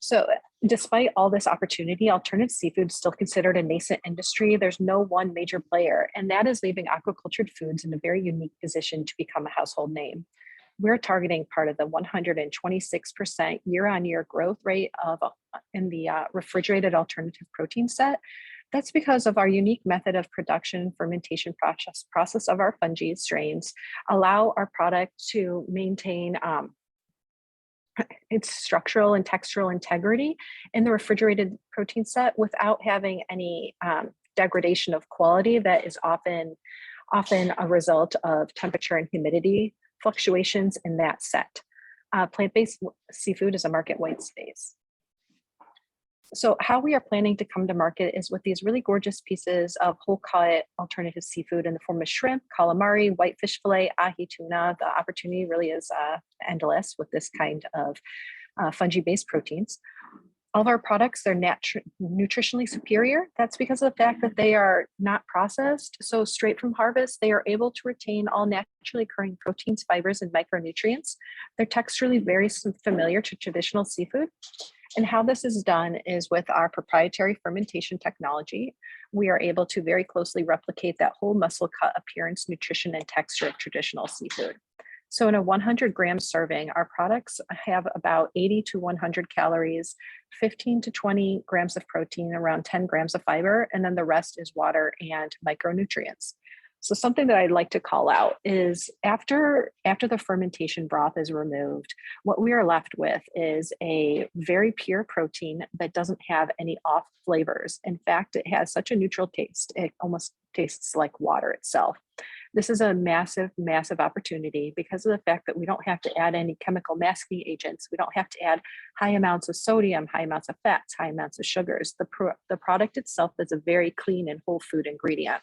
So despite all this opportunity, alternative seafood is still considered a nascent industry. There's no one major player, and that is leaving aquacultured foods in a very unique position to become a household name. We're targeting part of the 126% year-on-year growth rate in the refrigerated alternative protein set. That's because of our unique method of production, fermentation process of our fungi strains, allow our product to maintain its structural and textural integrity in the refrigerated protein set without having any degradation of quality that is often a result of temperature and humidity fluctuations in that set. Plant-based seafood is a market white space. So how we are planning to come to market is with these really gorgeous pieces of whole cut alternative seafood in the form of shrimp, calamari, whitefish fillet, ahi tuna. The opportunity really is endless with this kind of fungi-based proteins. All of our products, they're nutritionally superior. That's because of the fact that they are not processed. So straight from harvest, they are able to retain all naturally occurring proteins, fibers, and micronutrients. They're texturally very familiar to traditional seafood. And how this is done is with our proprietary fermentation technology. We are able to very closely replicate that whole muscle cut appearance, nutrition, and texture of traditional seafood. So in a 100-gram serving, our products have about 80 to 100 calories, 15 to 20 grams of protein, around 10 grams of fiber, and then the rest is water and micronutrients. So something that I'd like to call out is after the fermentation broth is removed, what we are left with is a very pure protein that doesn't have any off flavors. In fact, it has such a neutral taste. It almost tastes like water itself. This is a massive, massive opportunity because of the fact that we don't have to add any chemical masking agents. We don't have to add high amounts of sodium, high amounts of fats, high amounts of sugars. The product itself is a very clean and whole food ingredient.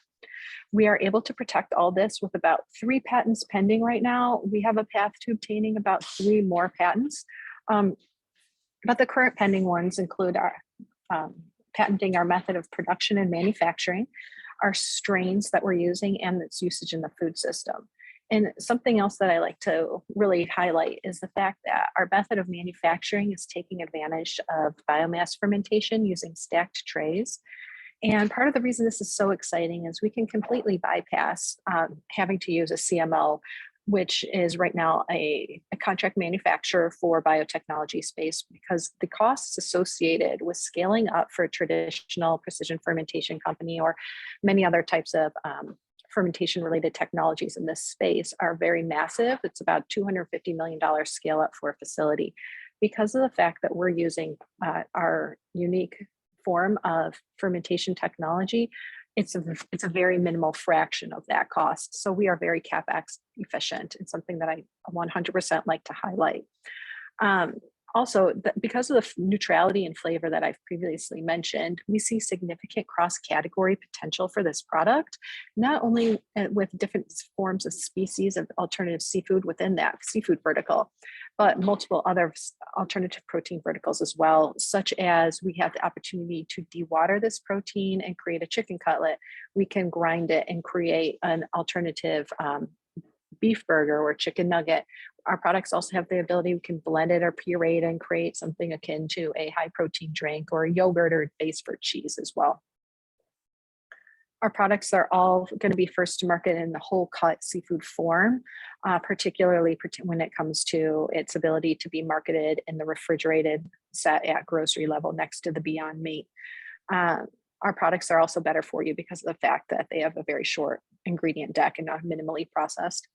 We are able to protect all this with about 3 patents pending right now. We have a path to obtaining about 3 more patents. But the current pending ones include our patenting our method of production and manufacturing, our strains that we're using, and its usage in the food system. And something else that I like to really highlight is the fact that our method of manufacturing is taking advantage of biomass fermentation using stacked trays. And part of the reason this is so exciting is we can completely bypass having to use a CMO, which is right now a contract manufacturer for biotechnology space, because the costs associated with scaling up for a traditional precision fermentation company or many other types of fermentation related technologies in this space are very massive. It's about $250 million scale up for a facility. Because of the fact that we're using our unique form of fermentation technology, it's a very minimal fraction of that cost. So we are very CapEx efficient. It's something that I 100% like to highlight. Also, because of the neutrality and flavor that I've previously mentioned, we see significant cross-category potential for this product, not only with different forms of species of alternative seafood within that seafood vertical, but multiple other alternative protein verticals as well, such as we have the opportunity to dewater this protein and create a chicken cutlet. We can grind it and create an alternative beef burger or chicken nugget. Our products also have the ability, we can blend it or puree it and create something akin to a high protein drink or a yogurt or base for cheese as well. Our products are all going to be first to market in the whole cut seafood form, particularly when it comes to its ability to be marketed in the refrigerated set at grocery level next to the Beyond Meat. Our products are also better for you because of the fact that they have a very short ingredient deck and are minimally processed.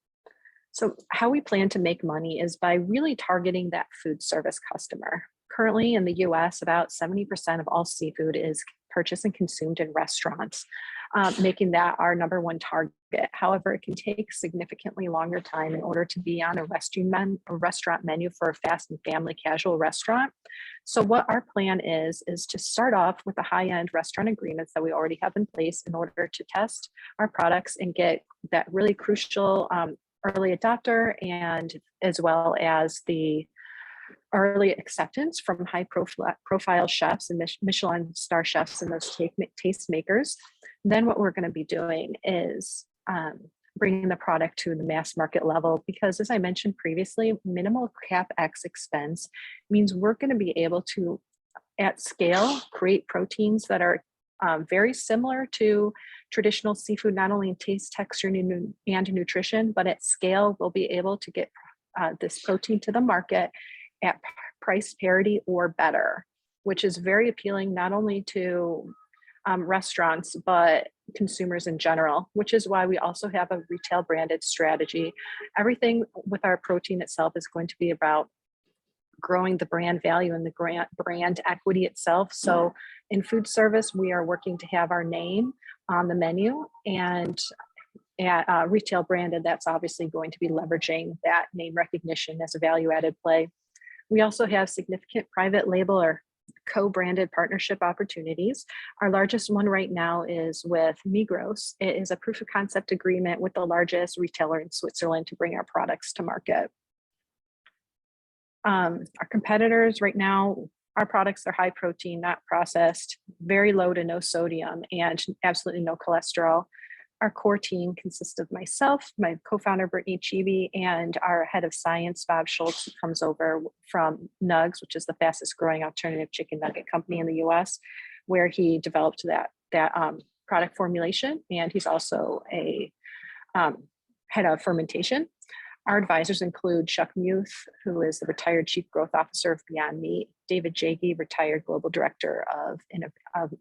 So how we plan to make money is by really targeting that food service customer. Currently in the US, about 70% of all seafood is purchased and consumed in restaurants, making that our #1 target. However, it can take significantly longer time in order to be on a restaurant menu for a fast and family casual restaurant. So what our plan is to start off with the high-end restaurant agreements that we already have in place in order to test our products and get that really crucial early adopter, and as well as the early acceptance from high profile chefs and Michelin star chefs and those taste makers. Then what we're going to be doing is bringing the product to the mass market level, because as I mentioned previously, minimal CapEx expense means we're going to be able to, at scale, create proteins that are very similar to traditional seafood, not only in taste, texture, and nutrition, but at scale, we'll be able to get this protein to the market at price parity or better, which is very appealing not only to restaurants, but consumers in general, which is why we also have a retail branded strategy. Everything with our protein itself is going to be about growing the brand value and the brand equity itself. So in food service, we are working to have our name on the menu, and at retail branded, that's obviously going to be leveraging that name recognition as a value added play. We also have significant private label or co-branded partnership opportunities. Our largest one right now is with Migros. It is a proof of concept agreement with the largest retailer in Switzerland to bring our products to market. Our competitors right now, our products are high protein, not processed, very low to no sodium, and absolutely no cholesterol. Our core team consists of myself, my co-founder, Brittany Chibi, and our head of science, Bob Schultz, who comes over from Nugs, which is the fastest growing alternative chicken nugget company in the US, where he developed that product formulation. And he's also a head of fermentation. Our advisors include Chuck Muth, who is the retired Chief Growth Officer of Beyond Meat, David Jaggi, retired Global Director of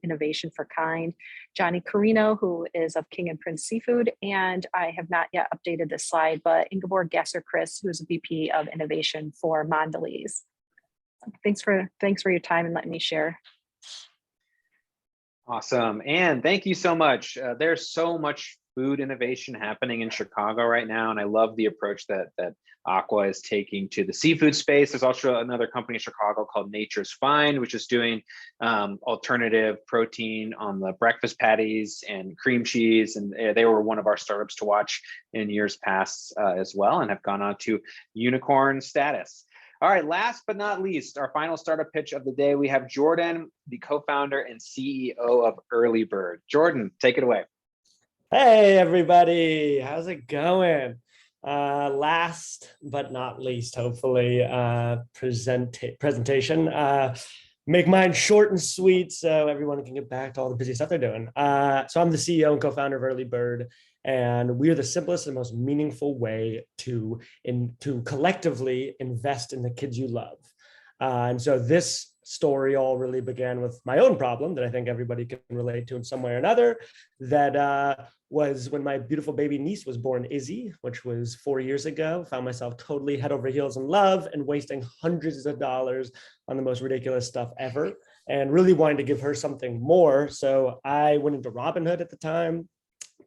Innovation for Kind, Johnny Carino, who is of King and Prince Seafood, and I have not yet updated this slide, but Ingeborg Gasser-Chris, who is a VP of Innovation for Mondelez. Thanks for your time and letting me share. Awesome. And thank you so much. There's so much food innovation happening in Chicago right now, and I love the approach that Aqua is taking to the seafood space. There's also another company in Chicago called Nature's Find, which is doing alternative protein on the breakfast patties and cream cheese, and they were one of our startups to watch in years past as well, and have gone on to unicorn status. All right, last but not least, our final startup pitch of the day, we have Jordan, the co-founder and CEO of Early Bird. Jordan, take it away. Hey everybody, how's it going? Last but not least, hopefully, presentation. Make mine short and sweet so everyone can get back to all the busy stuff they're doing. So I'm the CEO and co-founder of Early Bird, and we are the simplest and most meaningful way to collectively invest in the kids you love. And so this story all really began with my own problem that I think everybody can relate to in some way or another. That was when my beautiful baby niece was born, Izzy, which was 4 years ago. Found myself totally head over heels in love and wasting hundreds of dollars on the most ridiculous stuff ever, and really wanting to give her something more. So I went into Robinhood at the time,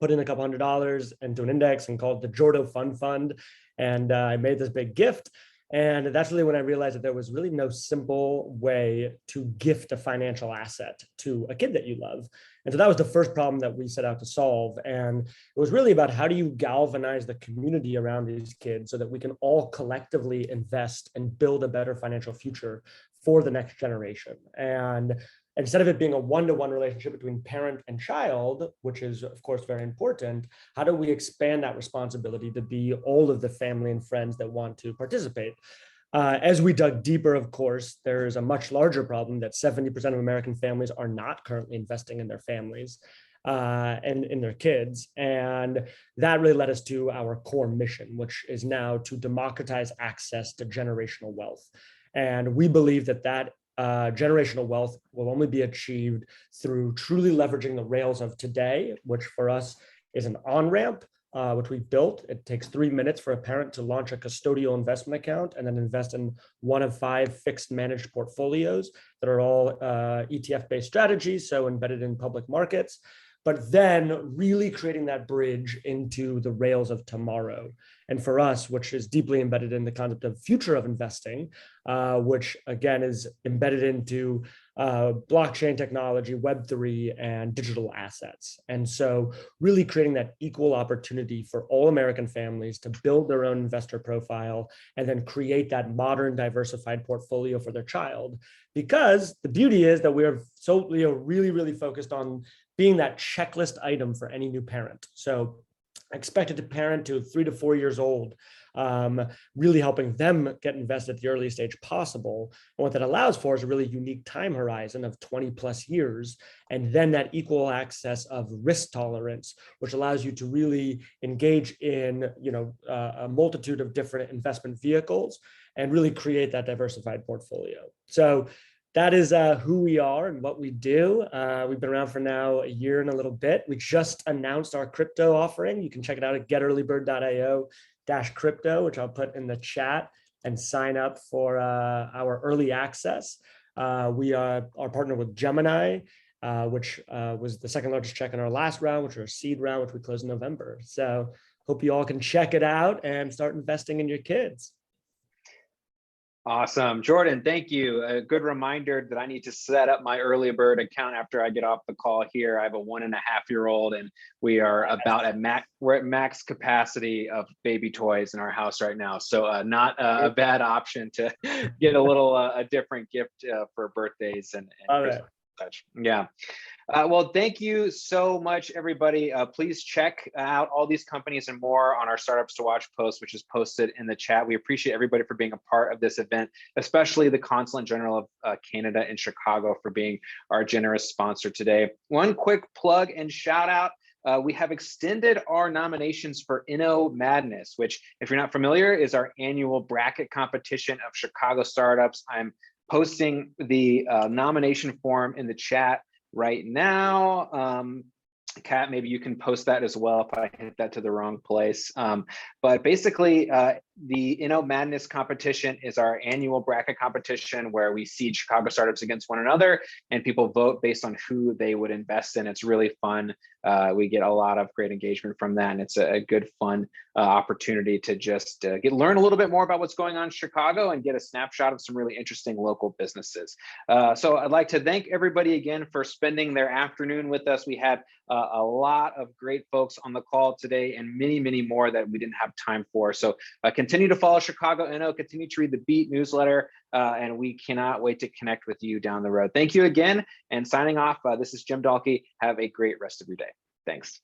put in a couple $100 into an index and called the Jordo Fund. And I made this big gift. And that's really when I realized that there was really no simple way to gift a financial asset to a kid that you love. And so that was the first problem that we set out to solve. And it was really about how do you galvanize the community around these kids so that we can all collectively invest and build a better financial future for the next generation. And instead of it being a one-to-one relationship between parent and child, which is of course very important, how do we expand that responsibility to be all of the family and friends that want to participate? As we dug deeper, of course, there's a much larger problem that 70% of American families are not currently investing in their families and in their kids. And that really led us to our core mission, which is now to democratize access to generational wealth. And we believe that generational wealth will only be achieved through truly leveraging the rails of today, which for us is an on-ramp which we built. It takes 3 minutes for a parent to launch a custodial investment account and then invest in one of 5 fixed managed portfolios that are all ETF-based strategies, so embedded in public markets, but then really creating that bridge into the rails of tomorrow. And for us, which is deeply embedded in the concept of future of investing, which again is embedded into blockchain technology, Web3, and digital assets. And so really creating that equal opportunity for all American families to build their own investor profile and then create that modern diversified portfolio for their child. Because the beauty is that we are so really, really focused on being that checklist item for any new parent. So expected to parent to 3 to 4 years old, really helping them get invested at the earliest age possible. And what that allows for is a really unique time horizon of 20 plus years. And then that equal access of risk tolerance, which allows you to really engage in, a multitude of different investment vehicles and really create that diversified portfolio. So that is who we are and what we do. We've been around for now a year and a little bit. We just announced our crypto offering. You can check it out at getearlybird.io/crypto, which I'll put in the chat, and sign up for our early access. We are partnered with Gemini, which was the second largest check in our last round, which was our seed round, which we closed in November. So hope you all can check it out and start investing in your kids. Awesome. Jordan, thank you. A good reminder that I need to set up my early bird account after I get off the call here. I have a 1.5-year-old and we are about at we're at max capacity of baby toys in our house right now. So not a bad option to get a little a different gift for birthdays and such. Yeah. Well, thank you so much, everybody. Please check out all these companies and more on our Startups to Watch post, which is posted in the chat. We appreciate everybody for being a part of this event, especially the Consulate General of Canada in Chicago for being our generous sponsor today. One quick plug and shout out. We have extended our nominations for Inno Madness, which, if you're not familiar, is our annual bracket competition of Chicago startups. I'm posting the nomination form in the chat right now. Kat, maybe you can post that as well if I hit that to the wrong place. But basically, the Inno Madness competition is our annual bracket competition where we seed Chicago startups against one another and people vote based on who they would invest in. It's really fun. We get a lot of great engagement from that, and it's a good, fun opportunity to just learn a little bit more about what's going on in Chicago and get a snapshot of some really interesting local businesses. So I'd like to thank everybody again for spending their afternoon with us. We had a lot of great folks on the call today and many, many more that we didn't have time for. So continue to follow Chicago Inno, continue to read the Beat newsletter, and we cannot wait to connect with you down the road. Thank you again, and signing off, this is Jim Dallke. Have a great rest of your day. Thanks.